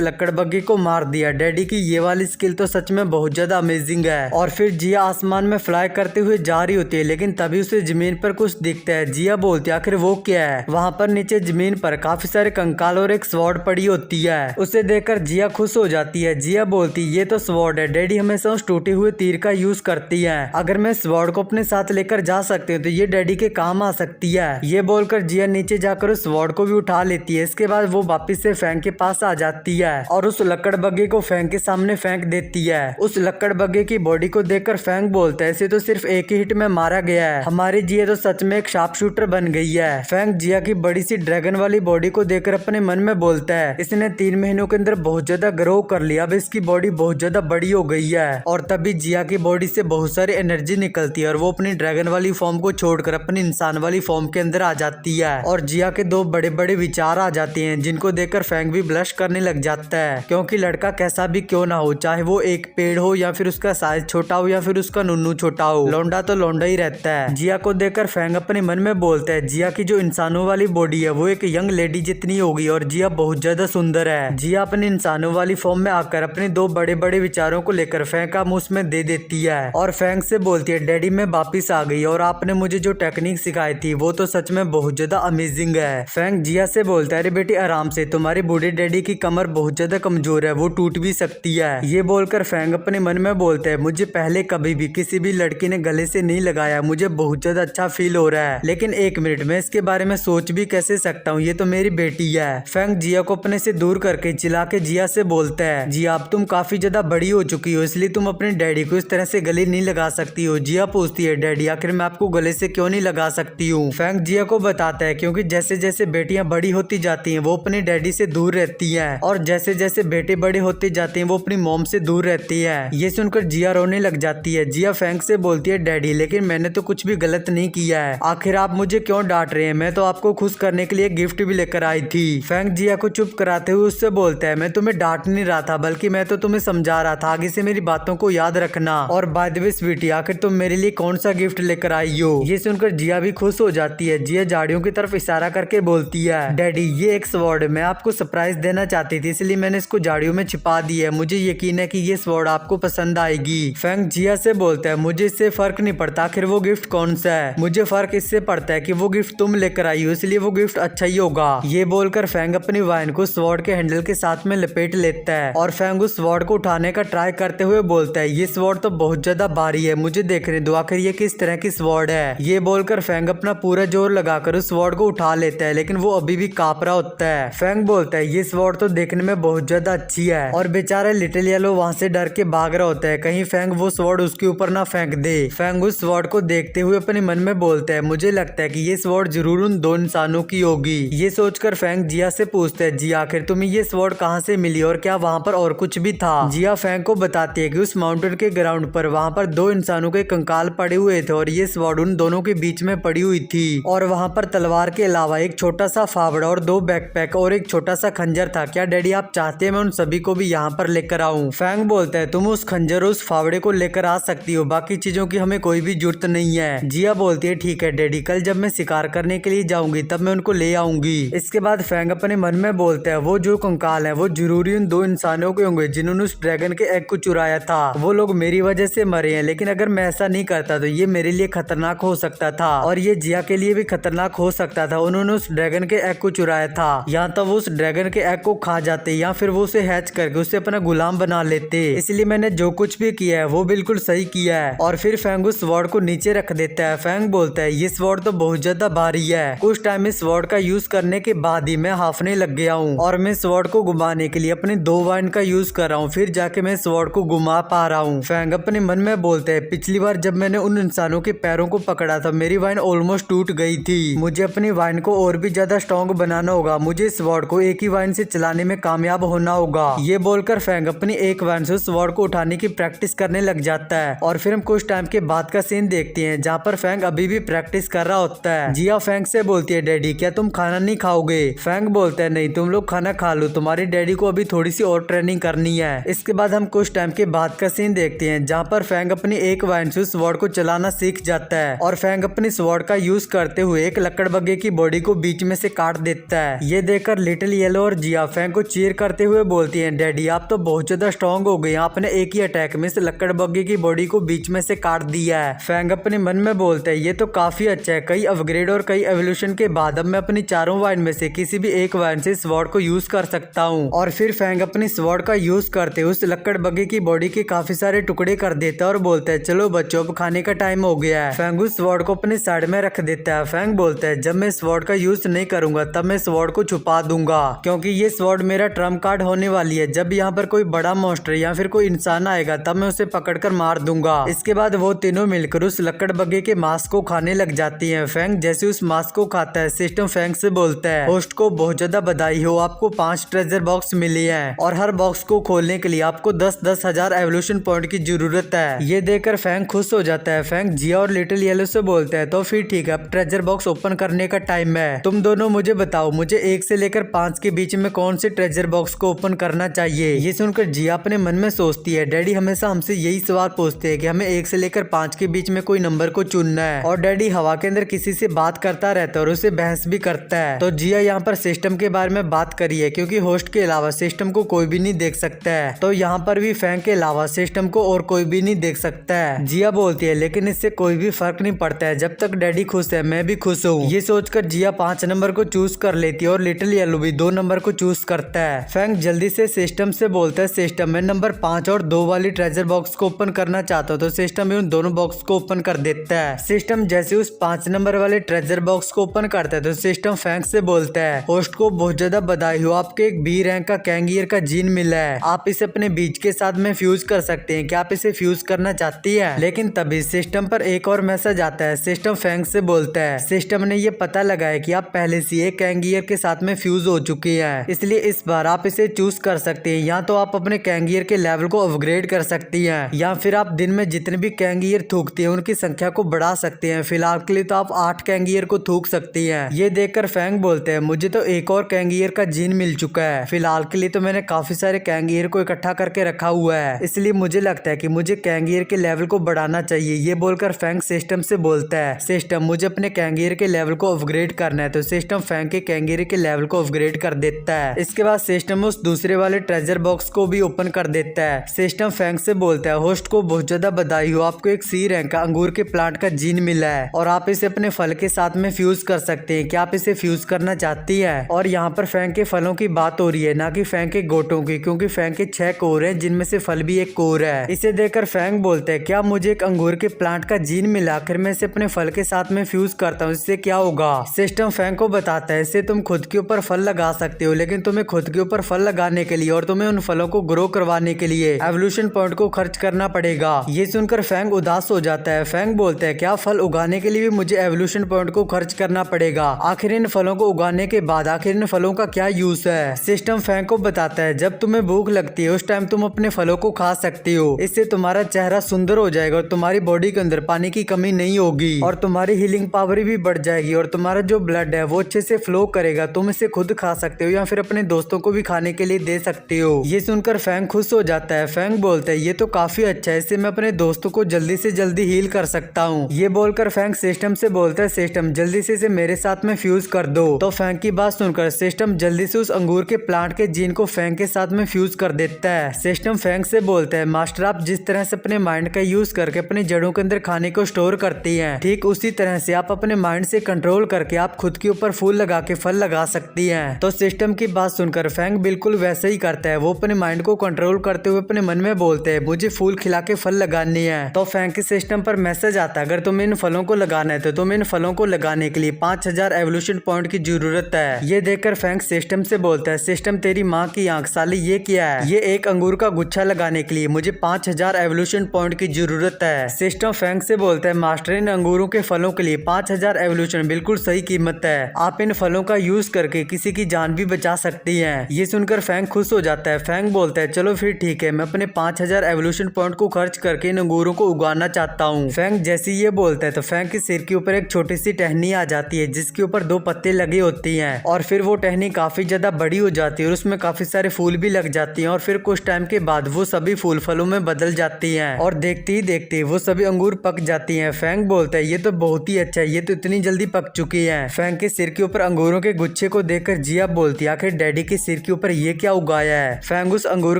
लकड़ बग्घे को मार दिया। डैडी की ये वाली स्किल तो सच में बहुत ज्यादा अमेजिंग है। और फिर जिया आसमान में फ्लाई करते हुए जा रही होती है, लेकिन तभी उसे जमीन पर कुछ दिखता है। जिया बोलती है आखिर वो क्या है। वहाँ पर नीचे जमीन पर काफी सारे कंकाल और एक स्वॉर्ड पड़ी होती है। उसे देखकर जिया खुश हो जाती है। जिया बोलती ये तो स्वॉर्ड है, डैडी हमेशा उस टूटे हुए तीर का यूज करती है। अगर मैं स्वॉर्ड को अपने साथ लेकर जा सकती हूँ तो ये डैडी के काम आ सकती है। ये बोलकर जिया नीचे जाकर उस स्वॉर्ड को भी उठा लेती है। इसके बाद वो वापिस से फैंक के पास आ जाती है और उस लकड़ बग्घे को फैंक के सामने फेंक देती है। उस लकड़ बग्घे की बॉडी को देखकर फैंक बोलता है इसे तो सिर्फ एक ही हिट में मारा गया है, हमारी जिया तो सच में एक शार्प शूटर बन गई है। फैंक जिया की बड़ी सी ड्रैगन वाली बॉडी को देखकर अपने मन में बोलता है इसने 3 महीनों के अंदर बहुत ज्यादा ग्रो कर लिया, अब इसकी बॉडी बहुत ज्यादा बड़ी हो गई है। और तभी जिया की बॉडी से बहुत सारी एनर्जी निकलती है और वो अपनी ड्रैगन वाली फॉर्म को छोड़कर अपनी इंसान वाली फॉर्म के अंदर आ जाती है। और जिया के 2 बड़े बड़े विचार आ जाते हैं जिनको देखकर फैंक भी ब्लश करने लग जाता है, क्योंकि लड़का कैसा भी क्यों ना हो, चाहे वो एक पेड़ हो या फिर उसका साइज छोटा हो या फिर उसका नुन्नू छोटा हो, लौंडा तो लौंडा ही रहता है। जिया को देखकर फैंक अपने मन में बोलता है जिया की जो इंसानों वाली बॉडी है वो एक यंग लेडी जितनी होगी और जिया बहुत ज्यादा सुंदर है। जिया अपने इंसानों वाली फॉर्म में आकर अपने 2 बड़े बड़े विचारों को लेकर फैंक का मुंह में दे देती है और फैंक से बोलती है डैडी मैं वापिस आ गई और आपने मुझे जो टेक्निक सिखाई थी वो तो सच में बहुत ज्यादा अमेजिंग है। फैंक जिया से बोलता है अरे बेटी आराम से, तुम्हारे बूढ़े डैडी की कमर बहुत ज्यादा कमजोर है, वो टूट भी सकती है। ये बोलकर फैंक अपने मन में बोलता है मुझे पहले कभी भी किसी भी लड़की ने गले से नहीं लगाया, मुझे बहुत ज्यादा अच्छा फील हो रहा है, लेकिन 1 मिनट में इसके बारे में सोच भी कैसे सकता हूँ, ये तो मेरी बेटी है। फैंक जिया को अपने से दूर करके चिल्ला के जिया से बोलता है जिया अब तुम काफी ज्यादा बड़ी हो चुकी हो, इसलिए तुम अपने डैडी को इस तरह से गले नहीं लगा सकती हो। जिया पूछती है डैडी आखिर मैं आपको गले से क्यों नहीं लगा सकती हूँ। फैंक जिया को बताता है क्योंकि जैसे जैसे बेटियां बड़ी होती जाती हैं वो अपने डैडी से दूर रहती हैं और जैसे जैसे बेटे बड़े होते जाते हैं वो अपनी मॉम से दूर रहती है। ये सुनकर जिया रोने लग जाती है। जिया फैंक से बोलती है डैडी लेकिन मैंने तो कुछ भी गलत नहीं किया है, आखिर आप मुझे क्यों डांट रहे हैं, मैं तो आपको खुश करने के लिए गिफ्ट भी लेकर आई थी। फैंक जिया को चुप कराते हुए उससे बोलता है मैं तुम्हें डांट नहीं रहा था, बल्कि मैं तो तुम्हें समझा रहा था, आगे से मेरी बातों को याद रखना। और बाय द वे स्वीटी आखिर तुम मेरे लिए कौन सा गिफ्ट लेकर आई हो। ये सुनकर जिया भी खुश हो जाती है। जिया झाड़ियों की तरफ इशारा करके बोलती है डैडी ये एक स्वॉर्ड है, मैं आपको सरप्राइज देना चाहती थी इसलिए मैंने इसको झाड़ियों में छिपा दी है, मुझे यकीन है कि ये स्वॉर्ड आपको पसंद आएगी। फैंक जिया से बोलता है मुझे इससे फर्क नहीं पड़ता आखिर वो गिफ्ट कौन सा है, मुझे फर्क इससे पड़ता है कि वो गिफ्ट तुम लेकर आई हो, इसलिए वो गिफ्ट अच्छा ही होगा। ये बोलकर फैंक अपनी वाइन को स्वॉर्ड के हैंडल के साथ में लपेट लेता है और फैंक उस स्वॉर्ड को उठाने का ट्राई करते हुए बोलता है ये स्वॉर्ड तो बहुत ज्यादा भारी है, मुझे देखने दो आखिर ये किस तरह की स्वॉर्ड है। ये बोलकर फैंक अपना पूरा जोर लगाकर उस स्वॉर्ड को उठा लेता है, लेकिन वो अभी भी कांप रहा होता है। फैंक बोलता है ये स्वॉर्ड तो देखने में बहुत ज्यादा अच्छी है और बेचारा लिटिल येलो वहाँ से डर के भाग रहा होता है, कहीं फैंक वो स्वॉर्ड उसके ऊपर ना फेंक दे। फैंक उस स्वॉर्ड को देखते हुए अपने मन में बोलता है मुझे लगता है कि ये स्वॉर्ड जरूर उन 2 इंसानों की होगी। ये सोचकर फैंक जिया से पूछता है जिया आखिर तुम्हें ये स्वॉर्ड कहाँ से मिली और क्या वहाँ पर और कुछ भी था। जिया फैंक को बताती है कि उस माउंटेन के ग्राउंड पर वहाँ पर 2 इंसानों के कंकाल पड़े हुए थे और ये स्वॉर्ड उन दोनों के बीच में पड़ी हुई थी और वहाँ पर तलवार के अलावा एक छोटा सा फावड़ा और 2 बैकपैक और एक छोटा सा खंजर था। क्या डैडी आप चाहते हैं मैं उन सभी को भी यहाँ पर लेकर आऊँ। फैंक बोलता है तुम उस खंजर उस फावड़े को लेकर आ सकती हो, बाकी चीजों की हमें कोई भी जरूरत नहीं है। जिया बोलती है ठीक है डैडी, कल जब मैं शिकार करने के लिए जाऊंगी तब मैं उनको ले आऊंगी। इसके बाद फैंक अपने मन में बोलता है वो जो कंकाल है वो जरूरी उन 2 इंसानों के होंगे जिन्होंने उस ड्रैगन के एग को चुराया था, वो लोग मेरी वजह से मरे हैं, लेकिन अगर मैं ऐसा नहीं करता तो ये मेरे लिए खतरनाक हो सकता था और ये जिया के लिए भी खतरनाक हो सकता था। उन्होंने उस ड्रैगन के एग को चुराया था, या तो वो उस ड्रैगन के एग को खा जाते या फिर वो उसे हैच करके उसे अपना गुलाम बना लेते, इसलिए मैंने जो कुछ भी किया है वो बिल्कुल सही किया है। और फिर फैंक उस स्वॉर्ड को नीचे रख देता है। फैंक बोलता है ये स्वॉर्ड तो बहुत ज्यादा भारी है, कुछ टाइम इस स्वॉर्ड का यूज करने के बाद ही मैं हाफने लग गया हूँ और मैं स्वॉर्ड को घुमाने के लिए अपनी 2 वाइन का यूज कर रहा हूँ, फिर जाके मैं स्वॉर्ड को घुमा पा रहा हूँ। फैंक अपने मन में बोलते है पिछली बार जब मैंने उन इंसानों के पैरों को पकड़ा था मेरी वाइन ऑलमोस्ट टूट गई थी, मुझे अपनी वाइन को और भी ज्यादा स्ट्रॉन्ग बनाना होगा, मुझे स्वॉर्ड को एक ही वाइन से चलाने में कामयाब होना होगा। ये बोलकर फैंक अपनी एक वाइन से स्वॉर्ड को उठाने की प्रैक्टिस करने लग जाता है और फिर हम कुछ टाइम के बाद का सीन देखते हैं जहाँ पर फैंक अभी भी प्रैक्टिस कर रहा होता है। जिया फैंक से बोलती है डैडी क्या तुम खाना नहीं खाओगे। फैंक बोलता है नहीं तुम लोग खाना खा लो, तुम्हारी डैडी को अभी थोड़ी सी और ट्रेनिंग करनी है। इसके बाद हम कुछ टाइम के बाद का सीन देखते हैं जहाँ पर फैंक अपनी एक वाइन से स्वॉर्ड को चलाना सीख जाता है और फैंक अपनी स्वॉर्ड का यूज करते हुए एक लकड़ बग्गे की बॉडी को बीच में से काट देता है। ये देखकर लिटिल येलो और जिया फैंग को चीयर करते हुए बोलती हैं, डैडी आप तो बहुत ज्यादा स्ट्रॉन्ग हो गए, आपने एक ही अटैक में इस लक्कड़ बग्गे की बॉडी को बीच में से काट दिया है। फैंग अपने मन में बोलता है, ये तो काफी अच्छा है, कई अपग्रेड और कई एवोल्यूशन के बाद अब मैं अपनी चारों वाइन में से किसी भी एक वाइन से स्वॉर्ड को यूज कर सकता हूँ। और फिर फैंग अपनी स्वॉर्ड का यूज करते उस लक्कड़ बग्गे की बॉडी के काफी सारे टुकड़े कर देता है और बोलता है, चलो बच्चों अब खाने का टाइम हो गया है। फैंग उस स्वॉर्ड को अपने साइड में रख देता है। फैंग बोलता है, जब मैं स्वॉर्ड का यूज नहीं करूंगा तब मैं स्वॉर्ड को छुपा दूंगा, क्योंकि ये स्वॉर्ड मेरा ट्रम्प कार्ड होने वाली है। जब यहाँ पर कोई बड़ा मॉन्स्टर या फिर कोई इंसान आएगा तब मैं उसे पकड़कर मार दूंगा। इसके बाद वो तीनों मिलकर उस लक्कड़ बग्गे के मांस को खाने लग जाती हैं। फैंग जैसे उस मांस को खाता है, सिस्टम फैंग से बोलता है, होस्ट को बहुत ज्यादा बधाई हो, आपको 5 ट्रेजर बॉक्स मिले हैं और हर बॉक्स को खोलने के लिए आपको 10-10 हजार एवोल्यूशन पॉइंट की जरूरत है। ये देखकर फैंग खुश हो जाता है। फैंग जिया और लिटिल येलो से बोलता है, तो फिर ठीक है, अब ट्रेजर बॉक्स ओपन करने का टाइम है। तुम दोनों मुझे बताओ, मुझे 1 से लेकर 5 के बीच में कौन से ट्रेजर बॉक्स को ओपन करना चाहिए। ये सुनकर जिया अपने मन में सोचती है, डैडी हमेशा हमसे यही सवाल पूछते हैं कि हमें 1 से लेकर 5 के बीच में कोई नंबर को चुनना है, और डैडी हवा के अंदर किसी से बात करता रहता है और उसे बहस भी करता है। तो जिया यहाँ पर सिस्टम के बारे में बात करी है, क्योंकि होस्ट के अलावा सिस्टम को कोई भी नहीं देख सकता है। तो यहाँ पर भी फैंग के अलावा सिस्टम को और कोई भी नहीं देख सकता है। जिया बोलती है, लेकिन इससे कोई भी फर्क नहीं पड़ता है, जब तक डैडी खुश है मैं भी खुश हूँ। ये सोचकर जिया 5 नंबर को चूज कर लेती है और लिटिल येलो भी 2 नंबर को चूज करता है। फैंग जल्दी से सिस्टम से बोलता है, सिस्टम में नंबर 5 और 2 वाली ट्रेजर बॉक्स को ओपन करना चाहता हूँ। तो सिस्टम भी उन दोनों बॉक्स को ओपन कर देता है। सिस्टम जैसे उस 5 नंबर वाले ट्रेजर बॉक्स को ओपन करता है तो सिस्टम फैंग से बोलता है, होस्ट को बहुत ज्यादा बधाई हो, आपके एक बी रैंक का कैंगियर का जीन मिला है, आप इसे अपने बीज के साथ में फ्यूज कर सकते हैं, क्या आप इसे फ्यूज करना चाहती है। लेकिन तभी सिस्टम पर एक और मैसेज आता है। सिस्टम फैंग से बोलता है, सिस्टम ने ये पता लगाया कि आप पहले से एक कैंगियर के साथ में फ्यूज हो चुकी है, इसलिए इस बार आप इसे चूज कर सकते हैं। या तो आप अपने कैंगियर के लेवल को अपग्रेड कर सकती हैं, या फिर आप दिन में जितने भी कैंगियर थूकती हैं उनकी संख्या को बढ़ा सकते हैं। फिलहाल के लिए तो आप 8 कैंगियर को थूक सकती हैं। ये देखकर फैंग बोलते हैं, मुझे तो एक और कैंगियर का जीन मिल चुका है, फिलहाल के लिए तो मैंने काफी सारे कैंगियर को इकट्ठा करके रखा हुआ है, इसलिए मुझे लगता है कि मुझे कैंगियर के लेवल को बढ़ाना चाहिए। ये बोलकर फैंग सिस्टम से बोलता है, सिस्टम मुझे अपने कैंगियर के लेवल को अपग्रेड करना है। तो सिस्टम फैंग के कैंगियर के लेवल को अपग्रेड कर देता है। इसके बाद सिस्टम उस दूसरे वाले ट्रेजर बॉक्स को भी ओपन कर देता है। सिस्टम फैंग से बोलता है, होस्ट को बहुत ज्यादा बधाई हो, आपको एक सी रैंक का अंगूर के प्लांट का जीन मिला है और आप इसे अपने फल के साथ में फ्यूज कर सकते हैं, क्या आप इसे फ्यूज करना चाहती है। और यहाँ पर फैंग के फलों की बात हो रही है, ना कि फैंग के गोटों की, क्योंकि फैंग के 6 कोर हैं जिनमें से फल भी एक कोर है। इसे देखकर फैंग बोलते हैं, क्या मुझे एक अंगूर के प्लांट का जीन मिला, आखिर मैं इसे अपने फल के साथ में फ्यूज करता हूँ, इससे क्या होगा। सिस्टम फैंग को बताता है, इससे तुम खुद के ऊपर फल लगा सकते हो, लेकिन तुम्हें खुद के ऊपर फल लगाने के लिए और तुम्हें उन फलों को ग्रो करवाने के लिए एवोल्यूशन पॉइंट को खर्च करना पड़ेगा। ये सुनकर फैंग उदास हो जाता है। फैंग बोलते हैं, क्या फल उगाने के लिए भी मुझे एवोल्यूशन पॉइंट को खर्च करना पड़ेगा, आखिर इन फलों को उगाने के बाद आखिर इन फलों का क्या यूज है। सिस्टम फैंग को बताता है, जब तुम्हें भूख लगती है उस टाइम तुम अपने फलों को खा सकती हो, इससे तुम्हारा चेहरा सुंदर हो जाएगा और तुम्हारी बॉडी के अंदर पानी की कमी नहीं होगी और तुम्हारी हीलिंग पावर भी बढ़ जाएगी और तुम्हारा जो ब्लड है वो अच्छे से फ्लो करेगा। तुम इसे खुद खा सकते हो या फिर अपने दोस्तों को भी खाने के लिए दे सकते हो। ये सुनकर फैंग खुश हो जाता है। फैंग बोलता है, ये तो काफी अच्छा है, इससे मैं अपने दोस्तों को जल्दी से जल्दी हील कर सकता हूँ। ये बोलकर फैंग सिस्टम से बोलता है, सिस्टम जल्दी से इसे मेरे साथ में फ्यूज कर दो। तो फैंग की बात सुनकर सिस्टम जल्दी से उस अंगूर के प्लांट के जीन को फैंग के साथ में फ्यूज कर देता है। सिस्टम फैंग से बोलता है, मास्टर आप जिस तरह से अपने माइंड का यूज करके अपनी जड़ों के अंदर खाने को स्टोर करती हैं, ठीक उसी तरह से आप अपने माइंड से कंट्रोल करके आप खुद के ऊपर फूल लगा के फल लगा सकती हैं। तो सिस्टम की बात सुनकर फैंग बिल्कुल वैसे ही करता है। वो अपने माइंड को कंट्रोल करते हुए अपने मन में बोलते हैं, मुझे फूल खिला के फल लगाने हैं। तो फैंग के सिस्टम पर मैसेज आता है, अगर तुम्हें इन फलों को लगाना है तो तुम्हें इन फलों को लगाने के लिए 5000 एवोल्यूशन पॉइंट की जरूरत है। ये देखकर फैंग सिस्टम से बोलता है, सिस्टम तेरी माँ की आंख साली, ये क्या है, ये एक अंगूर का गुच्छा लगाने के लिए मुझे 5000 एवोल्यूशन पॉइंट की जरूरत है। सिस्टम फैंग से बोलता है, मास्टर इन अंगूरों के फलों के लिए 5000 एवोल्यूशन बिल्कुल सही कीमत है, आप इन फलों का यूज करके किसी की जान भी बचा सकती हैं। ये सुनकर फैंग खुश हो जाता है। फैंग बोलता है, चलो फिर ठीक है, मैं अपने 5000 एवोल्यूशन पॉइंट को खर्च करके इन अंगूरों को उगाना चाहता हूँ। फैंग जैसे ये बोलता है तो फैंग के सिर के ऊपर एक छोटी सी टहनी आ जाती है जिसके ऊपर 2 पत्ते लगे होती हैं और फिर वो टहनी काफी ज्यादा बड़ी हो जाती है और उसमें काफी सारे फूल भी लग जाती हैं और फिर कुछ टाइम के बाद वो सभी फूल फलों में बदल जाती हैं और देखते ही देखते वो सभी अंगूर पक जाती हैं। फैंग बोलता है, ये तो बहुत ही अच्छा है, ये तो इतनी जल्दी पक पक चुकी है। फैंग के सिर के ऊपर अंगूरों के गुच्छे को देखकर जिया बोलती है, आखिर डैडी के सिर के ऊपर ये क्या उगाया है। फैंग उस अंगूर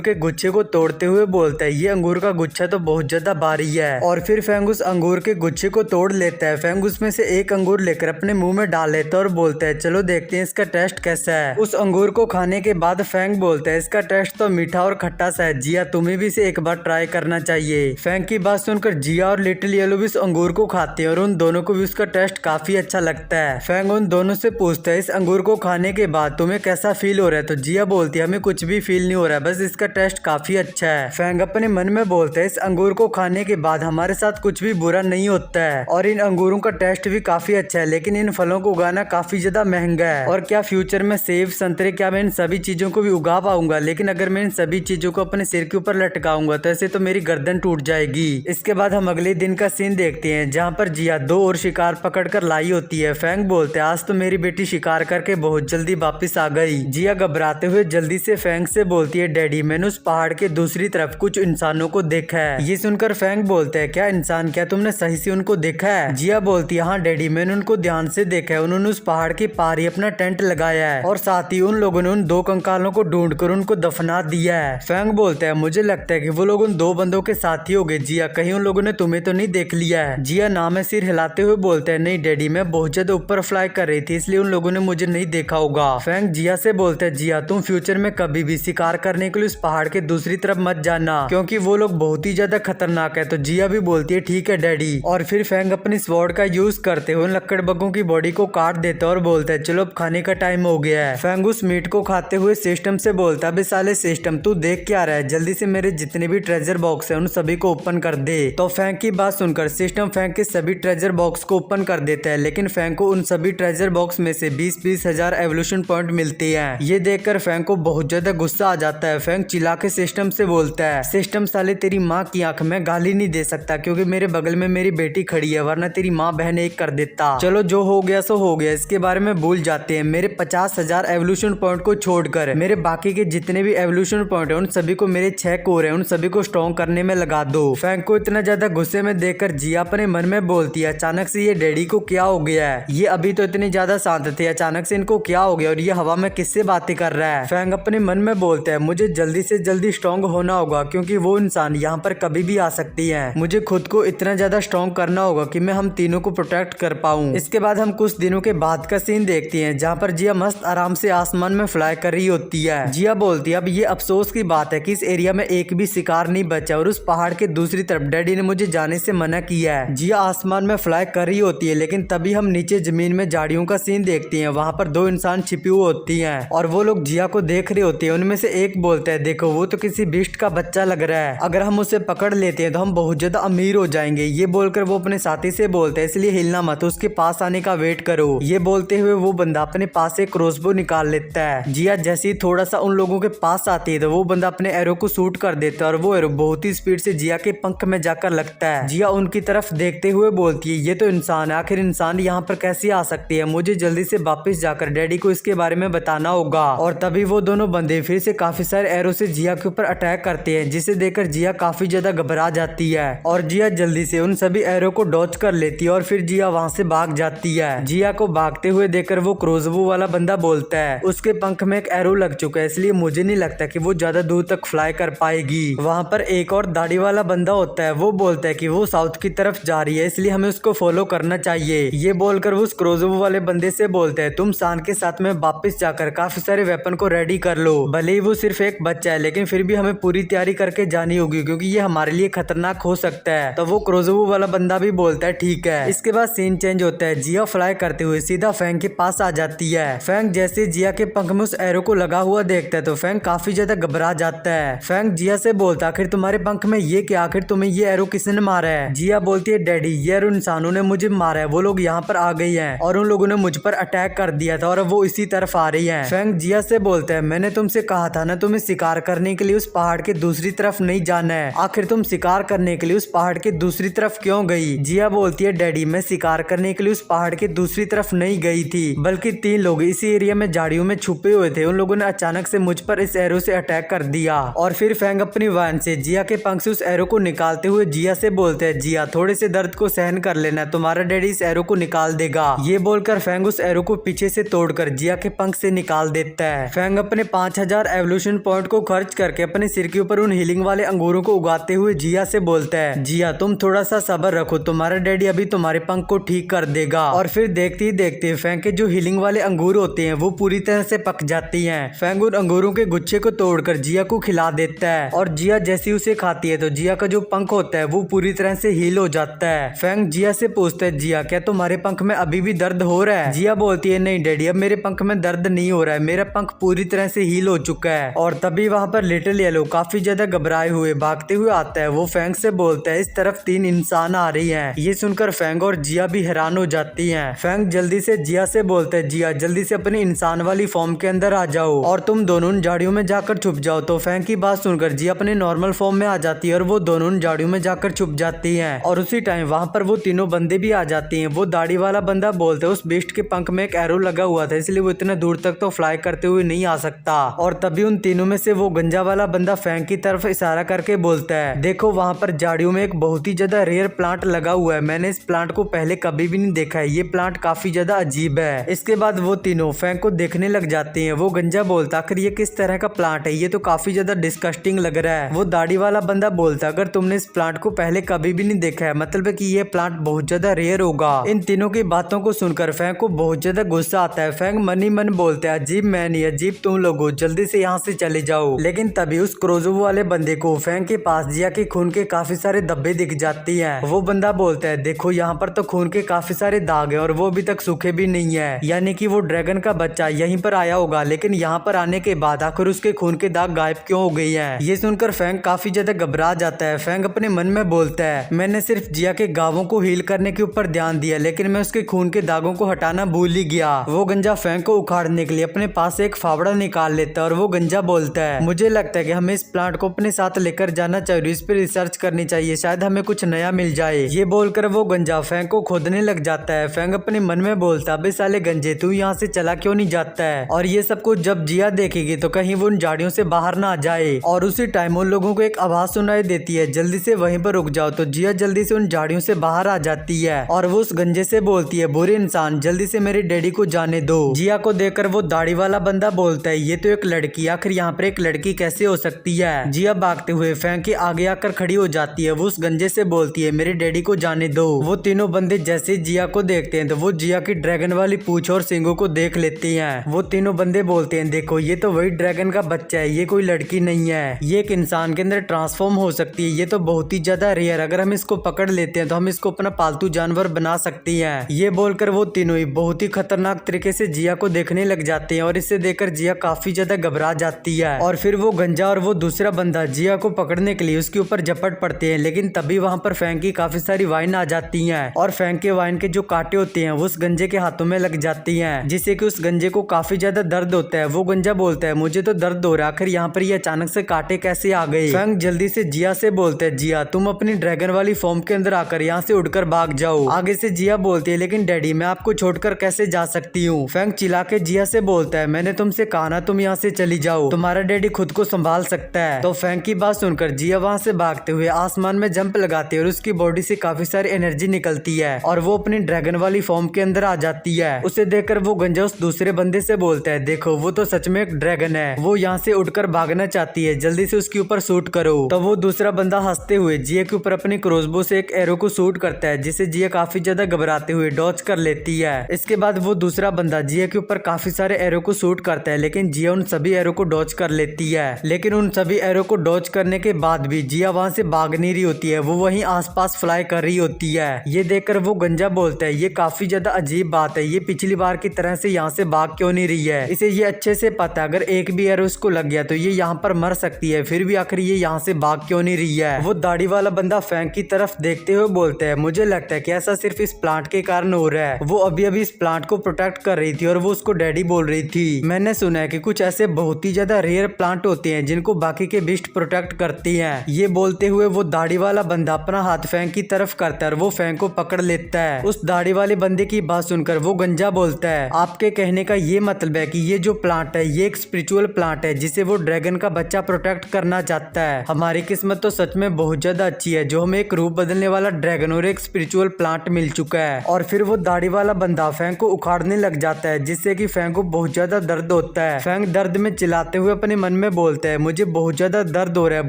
के गुच्छे को तोड़ते हुए बोलता है, ये अंगूर का गुच्छा तो बहुत ज्यादा भारी है। और फिर फैंग उस अंगूर के गुच्छे को तोड़ लेता है। फैंग उसमें से एक अंगूर लेकर अपने मुंह में डाल लेता है और बोलता है, चलो देखते हैं इसका टेस्ट कैसा है। उस अंगूर को खाने के बाद फैंग बोलता है, इसका टेस्ट तो मीठा और खट्टा सा है, जिया तुम्हें भी इसे एक बार ट्राई करना चाहिए। फैंग की बात सुनकर जिया और लिटिल येलो भी उस अंगूर को खाते हैं और उन दोनों को भी उसका टेस्ट काफी अच्छा लगता है। फैंग उन दोनों से पूछता है, इस अंगूर को खाने के बाद तुम्हें कैसा फील हो रहा है। तो जिया बोलती है, हमें कुछ भी फील नहीं हो रहा है, बस इसका टेस्ट काफी अच्छा है। फैंग अपने मन में बोलता है, इस अंगूर को खाने के बाद हमारे साथ कुछ भी बुरा नहीं होता है और इन अंगूरों का टेस्ट भी काफी अच्छा है, लेकिन इन फलों को उगाना काफी ज्यादा महंगा है। और क्या फ्यूचर में सेब संतरे, क्या मैं इन सभी चीजों को भी उगा पाऊंगा। लेकिन अगर मैं इन सभी चीजों को अपने सिर के ऊपर लटकाऊंगा तो ऐसे तो मेरी गर्दन टूट जाएगी। इसके बाद हम अगले दिन का सीन देखते हैं, जहाँ पर जिया 2 और शिकार पकड़ कर लाई होती है। फैंग बोलते हैं, आज तो मेरी बेटी शिकार करके बहुत जल्दी वापिस आ गई। जिया घबराते हुए जल्दी से फैंग से बोलती है, डैडी मैंने उस पहाड़ के दूसरी तरफ कुछ इंसानों को देखा है। ये सुनकर फैंग बोलते हैं, क्या इंसान, क्या तुमने सही से उनको देखा है। जिया बोलती है, हाँ डैडी मैंने उनको ध्यान से देखा है, उन्होंने उस पहाड़ के पार ही अपना टेंट लगाया है और साथ ही उन लोगों ने उन 2 कंकालों को ढूंढकर उनको दफना दिया है। फैंग बोलता है, मुझे लगता है कि वो लोग उन 2 बंदों के साथी हो गए। जिया, कहीं उन लोगों ने तुम्हें तो नहीं देख लिया है। जिया नाम में सिर हिलाते हुए बोलते हैं, नहीं डैडी मैं बहुत ज्यादा ऊपर फ्लाई कर रही थी, इसलिए उन लोगों ने मुझे नहीं देखा होगा। फैंग जिया से बोलते हैं, जिया तुम फ्यूचर में कभी भी शिकार करने के लिए उस पहाड़ के दूसरी तरफ मत जाना, क्योंकि वो लोग बहुत ही ज्यादा खतरनाक है। तो जिया भी बोलती है, ठीक है डैडी। और फिर फैंग अपनी स्वॉर्ड का यूज करते हुए लकड़बग्गों की बॉडी को काट देता है और बोलता है, चलो अब खाने का टाइम हो गया है। फैंग उस मीट को खाते हुए सिस्टम से बोलता है, साले सिस्टम तू देख क्या रहा है, जल्दी से मेरे जितने भी ट्रेजर बॉक्स है उन सभी को ओपन कर दे। तो फैंग की बात सुनकर सिस्टम फैंग के सभी ट्रेजर बॉक्स को ओपन कर देता है, लेकिन फैंग को उन सभी ट्रेजर बॉक्स में से 20-20 हजार एवोल्यूशन पॉइंट मिलते हैं। ये देखकर फैंग को बहुत ज्यादा गुस्सा आ जाता है। फैंग चिल्ला के सिस्टम से बोलता है, सिस्टम साले तेरी माँ की आंख में गाली नहीं दे सकता, क्योंकि मेरे बगल में मेरी बेटी खड़ी है, वरना तेरी माँ बहन एक कर देता। चलो जो हो गया सो हो गया, इसके बारे में भूल जाते हैं। मेरे 50,000 एवोल्यूशन पॉइंट को छोड़कर मेरे बाकी के जितने भी एवोल्यूशन पॉइंट है उन सभी को, मेरे 6 कोर है उन सभी को स्ट्रॉन्ग करने में लगा दो। फैंग को इतना ज्यादा गुस्से में देखकर जिया अपने मन में बोलती है, अचानक से ये डैडी को क्या हो गया है, ये अभी तो इतने ज्यादा शांत थे, अचानक से इनको क्या हो गया और ये हवा में किससे बातें कर रहा है। फैंग अपने मन में बोलता है, मुझे जल्दी से जल्दी स्ट्रॉन्ग होना होगा, क्योंकि वो इंसान यहाँ पर कभी भी आ सकती है। मुझे खुद को इतना ज्यादा स्ट्रॉन्ग करना होगा कि मैं हम तीनों को प्रोटेक्ट कर पाऊं। इसके बाद हम कुछ दिनों के बाद का सीन देखते हैं, जहाँ पर जिया मस्त आराम से आसमान में फ्लाई कर रही होती है। जिया बोलती है, अब ये अफसोस की बात है कि इस एरिया में एक भी शिकार नहीं बचा और उस पहाड़ के दूसरी तरफ डैडी ने मुझे जाने से मना किया है। जिया आसमान में फ्लाई कर रही होती है, लेकिन तभी हम नीचे जमीन में झाड़ियों का सीन देखते हैं। वहाँ पर 2 इंसान छिपी हुई होती हैं और वो लोग जिया को देख रहे होते हैं। उनमें से एक बोलता है, देखो वो तो किसी बीस्ट का बच्चा लग रहा है, अगर हम उसे पकड़ लेते हैं तो हम बहुत ज्यादा अमीर हो जाएंगे। ये बोलकर वो अपने साथी से बोलता है, इसलिए हिलना मत, उसके पास आने का वेट करो। ये बोलते हुए वो बंदा अपने पास से क्रॉसबो निकाल लेता है। जिया जैसे ही थोड़ा सा उन लोगों के पास आती है तो वो बंदा अपने एरो को शूट कर देता है और वो एरो बहुत ही स्पीड से जिया के पंख में जाकर लगता है। जिया उनकी तरफ देखते हुए बोलती है, ये तो इंसान है, आखिर इंसान यहाँ पर कैसे आ सकती है, मुझे जल्दी से वापस जाकर डैडी को इसके बारे में बताना होगा। और तभी वो दोनों बंदे फिर से काफी सारे एरो से जिया के ऊपर अटैक करते हैं, जिसे देखकर जिया काफी ज्यादा घबरा जाती है और जिया जल्दी से उन सभी एरो को डॉच कर लेती है और फिर जिया वहाँ से भाग जाती है। जिया को भागते हुए देखकर वो क्रॉसबो वाला बंदा बोलता है, उसके पंख में एक एरो लग चुका है, इसलिए मुझे नहीं लगता कि वो ज्यादा दूर तक फ्लाई कर पाएगी। वहाँ पर एक और दाढ़ी वाला बंदा होता है, वो बोलता है कि वो साउथ की तरफ जा रही है, इसलिए हमें उसको फॉलो करना चाहिए। ये बोलकर वो उस क्रॉसबो वाले बंदे से बोलता है, तुम सान के साथ में वापस जाकर काफी सारे वेपन को रेडी कर लो, भले ही वो सिर्फ एक बच्चा है, लेकिन फिर भी हमें पूरी तैयारी करके जानी होगी, क्योंकि ये हमारे लिए खतरनाक हो सकता है। तो वो क्रॉसबो वाला बंदा भी बोलता है, ठीक है। इसके बाद सीन चेंज होता है, जिया फ्लाई करते हुए सीधा फैंग के पास आ जाती है। फैंग जैसे जिया के पंख में उस एरो को लगा हुआ देखता है तो फैंग काफी ज्यादा घबरा जाता है। फैंग जिया से बोलता, आखिर तुम्हारे पंख में ये क्या, आखिर तुम्हें ये एरो किसने मारा है। जिया बोलती है, डैडी ये एरो इंसानों ने मुझे मारा है, वो लोग यहाँ पर आ गई हैं और उन लोगों ने मुझ पर अटैक कर दिया था और वो इसी तरफ आ रही है। फैंग जिया से बोलता है, मैंने तुमसे कहा था ना तुम्हें शिकार करने के लिए उस पहाड़ के दूसरी तरफ नहीं जाना है, आखिर तुम शिकार करने के लिए उस पहाड़ के दूसरी तरफ क्यों गई। जिया बोलती है, डैडी मैं शिकार करने के लिए उस पहाड़ के दूसरी तरफ नहीं गई थी, बल्कि 3 लोग इसी एरिया में झाड़ियों में छुपे हुए थे, उन लोगों ने अचानक से मुझ पर इस एरो से अटैक कर दिया। और फिर फैंग अपनी वाहन से जिया के पंख से उस एरो को निकालते हुए जिया से बोलते हैं, जिया थोड़े से दर्द को सहन कर लेना, तुम्हारा डैडी इस एरो को निकाल देगा। ये बोलकर फैंग उस एरो को पीछे से तोड़कर जिया के पंख से निकाल देता है। फैंग अपने 5000 एवोल्यूशन पॉइंट को खर्च करके अपने सिर के ऊपर उन हीलिंग वाले अंगूरों को उगाते हुए जिया से बोलता है, जिया तुम थोड़ा सा सब्र रखो, तुम्हारा डैडी अभी तुम्हारे पंख को ठीक कर देगा। और फिर देखते ही देखते फैंग के जो हीलिंग वाले अंगूर होते हैं वो पूरी तरह से पक जाती हैं। फैंग उन अंगूरों के गुच्छे को तोड़कर जिया को खिला देता है और जिया जैसी उसे खाती है तो जिया का जो पंख होता है वो पूरी तरह से हील हो जाता है। फैंग जिया से पूछता है, जिया क्या तुम्हारे पंख में अभी भी दर्द हो रहा है? जिया बोलती है, नहीं डैडी अब मेरे पंख में दर्द नहीं हो रहा है, मेरा पंख पूरी तरह से हील हो चुका है। और तभी वहाँ पर लिटिल येलो काफी ज्यादा घबराए हुए भागते हुए आता है। वो फैंग से बोलता है, इस तरफ 3 इंसान आ रही हैं। ये सुनकर फैंग और जिया भी हैरान हो जाती हैं। फैंग जल्दी से जिया से बोलता है, जिया जल्दी से अपनी इंसान वाली फॉर्म के अंदर आ जाओ और तुम दोनों उन झाड़ियों में जाकर छुप जाओ। तो फैंग की बात सुनकर जिया अपने नॉर्मल फॉर्म में आ जाती है और वो दोनों उन झाड़ियों में जाकर छुप जाती हैं। और उसी टाइम वहाँ पर वो तीनों बंदे भी आ जाती हैं। वो दाढ़ी वाला बंदा बोलता है, उस बीस्ट के पंख में एक एरो लगा हुआ था इसलिए वो इतने दूर तक तो फ्लाई करते हुए नहीं आ सकता। और तभी उन तीनों में से वो गंजा वाला बंदा फैंग की तरफ इशारा करके बोलता है, देखो वहाँ पर झाड़ियों में एक बहुत ही ज्यादा रेयर प्लांट लगा हुआ है, मैंने इस प्लांट को पहले कभी भी नहीं देखा है, ये प्लांट काफी ज्यादा अजीब है। इसके बाद वो तीनों फैंग को देखने लग जाते हैं। वो गंजा बोलता, आखिर ये किस तरह का प्लांट है, ये तो काफी ज्यादा डिस्कस्टिंग लग रहा है। वो दाढ़ी वाला बंदा बोलता, अगर तुमने इस प्लांट को पहले कभी भी नहीं देखा है मतलब है कि ये प्लांट बहुत ज्यादा रेयर होगा। इन तीनों की बातों को सुनकर फैंग को बहुत ज्यादा गुस्सा आता है। फैंग मन ही मन बोलता है, अजीब मैं नहीं अजीब तुम लोग हो, जल्दी से यहाँ से चले जाओ। लेकिन तभी उस क्रोजो वाले बंदे को फैंग के पास जिया के खून के काफी सारे धब्बे दिख जाती हैं। वो बंदा बोलता है, देखो यहाँ पर तो खून के काफी सारे दाग है और वो अभी तक सूखे भी नहीं है, यानी कि वो ड्रैगन का बच्चा यहीं पर आया होगा, लेकिन यहाँ पर आने के बाद आखिर उसके खून के दाग गायब क्यों हो गई हैं? ये सुनकर फैंग काफी ज्यादा घबरा जाता है। फैंग अपने मन में बोलता है, मैंने सिर्फ जिया के घावों को हील करने के ऊपर ध्यान दिया लेकिन मैं उसके खून के दागों को हटाना भूल ही गया। वो गंजा फैंग को उखाड़ने के लिए अपने पास एक फावड़ा निकाल लेता है और वो गंजा बोलता है, मुझे लगता है कि हमें इस प्लांट को अपने साथ लेकर जाना चाहिए, इस पर रिसर्च करनी चाहिए, शायद हमें कुछ नया मिल जाए। ये बोलकर वो गंजा फैंग को खोदने लग जाता है। फैंग अपने मन में बोलता, अबे साले गंजे तू यहाँ से चला क्यों नहीं जाता है? और ये सब कुछ जब जिया देखेगी तो कहीं वो उन झाड़ियों से बाहर ना आ जाए। और उसी टाइम उन लोगों को एक आवाज सुनाई देती है, जल्दी से वहीं पर रुक जाओ। तो जिया जल्दी से उन झाड़ियों से बाहर आ जाती है और वो उस गंजे से बोलती है, बुरे इंसान जल्दी से मेरे डैडी को जाने दो। जिया को देखकर वो दाढ़ी वाला बंदा बोलता है, ये तो एक लड़की, आखिर यहाँ पर एक लड़की कैसे हो सकती है? जिया भागते हुए फैंग के आगे आकर खड़ी हो जाती है। वो उस गंजे से बोलती है, मेरे डैडी को जाने दो। वो तीनों बंदे जैसे जिया को देखते हैं तो वो जिया की ड्रैगन वाली पूंछ और सींगों को देख लेते हैं। वो तीनों बंदे बोलते हैं, देखो ये तो वही ड्रैगन का बच्चा है, ये कोई लड़की नहीं है, ये एक इंसान के अंदर ट्रांसफॉर्म हो सकती है, ये तो बहुत ही ज्यादा रेयर, अगर हम इसको पकड़ लेते हैं तो हम इसको अपना पालतू जानवर बना सकती हैं। ये बोलकर वो तीनों ही बहुत ही खतरनाक तरीके से जिया को देखने लग जाते हैं और इसे देखकर जिया काफी ज्यादा घबरा जाती है। और फिर वो गंजा और वो दूसरा बंदा जिया को पकड़ने के लिए उसके ऊपर झपट पड़ते हैं। लेकिन तभी वहाँ पर फैंग की काफी सारी वाइन आ जाती है और फैंग के वाइन के जो कांटे होते हैं वो उस गंजे के हाथों में लग जाती हैं, जिससे कि उस गंजे को काफी ज्यादा दर्द होता है। वो गंजा बोलता है, मुझे तो दर्द हो रहा है, आखिर यहाँ पर ये अचानक से कांटे कैसे आ गए? फैंग जल्दी से जिया से बोलता है, जिया तुम अपनी ड्रैगन वाली फॉर्म के अंदर आकर यहाँ से उड़कर भाग जाओ। आगे से जिया बोलती है, लेकिन डैडी मैं आपको छोड़कर कैसे जा सकती हूँ? फैंग चिल्ला के जिया से बोलता है, मैंने तुमसे कहा ना तुम यहाँ से चली जाओ, तुम्हारा डैडी खुद को संभाल सकता है। तो फैंग की बात सुनकर जिया वहाँ से भागते हुए आसमान में जंप लगाती है और उसकी बॉडी से काफी सारी एनर्जी निकलती है और वो अपनी ड्रैगन वाली फॉर्म के अंदर आ जाती है। उसे देखकर वो गंजा उस दूसरे बंदे से बोलता है, देखो वो तो सच में एक ड्रैगन है, वो यहाँ से उड़कर भागना चाहती है, जल्दी से उसके ऊपर शूट करो। तो वो दूसरा बंदा हंसते हुए जिया के ऊपर अपनी क्रॉसबो से एक एरो को शूट करता है, जिसे जिया काफी ज्यादा घबराते हुए डॉच कर लेती है। इसके बाद वो दूसरा बंदा जिया के ऊपर काफी सारे एरो को शूट करता है, लेकिन जिया उन सभी एरो को डॉच कर लेती है। लेकिन उन सभी एरो को डॉच करने के बाद भी जिया वहाँ से भाग नहीं रही होती है, वो वहीं आसपास फ्लाई कर रही होती है। ये देखकर वो गंजा बोलता है, ये काफी ज्यादा अजीब बात है, ये पिछली बार की तरह से यहाँ से भाग क्यों नहीं रही है? इसे ये अच्छे से पता है अगर एक भी एरो इसको लग गया तो ये यहाँ पर मर सकती है, फिर भी आखिर ये यहाँ से भाग क्यों नहीं रही है? वो दाढ़ी वाला बंदा फैंग की तरफ देखते हुए बोलता है, मुझे लगता है कि ऐसा सिर्फ इस प्लांट के कारण हो रहा है, वो अभी अभी इस प्लांट को प्रोटेक्ट कर रही थी और वो उसको डैडी बोल रही थी। मैंने सुना है कि कुछ ऐसे बहुत ही ज्यादा रेयर प्लांट होते हैं जिनको बाकी के बिस्ट प्रोटेक्ट करती हैं। ये बोलते हुए वो दाढ़ी वाला बंदा अपना हाथ फैंग की तरफ करता है और वो फैंग को पकड़ लेता है। उस दाढ़ी वाले बंदे की बात सुनकर वो गंजा बोलता है, आपके कहने का ये मतलब है कि ये जो प्लांट है ये एक स्पिरिचुअल प्लांट है जिसे वो ड्रैगन का बच्चा प्रोटेक्ट करना चाहता है। हमारी किस्मत तो सच में बहुत ज्यादा अच्छी है जो हमें एक रूप बदलने वाला ड्रैगन और एक स्पिरिचुअल प्लांट मिल चुका है। और और फिर वो दाढ़ी वाला बंदा फेंग को उखाड़ने लग जाता है, जिससे कि फेंग को बहुत ज्यादा दर्द होता है। फेंग दर्द में चिल्लाते हुए अपने मन में बोलता है, मुझे बहुत ज्यादा दर्द हो रहा है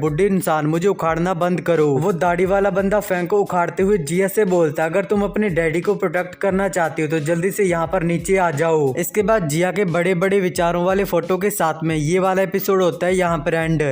बुड्ढे इंसान, मुझे उखाड़ना बंद करो। वो दाढ़ी वाला बंदा फेंग को उखाड़ते हुए जिया से बोलता है, अगर तुम अपने डैडी को प्रोटेक्ट करना चाहती हो तो जल्दी से यहाँ पर नीचे आ जाओ। इसके बाद जिया के बड़े बड़े विचारों वाले फोटो के साथ में ये वाला एपिसोड होता है यहाँ पर एंड।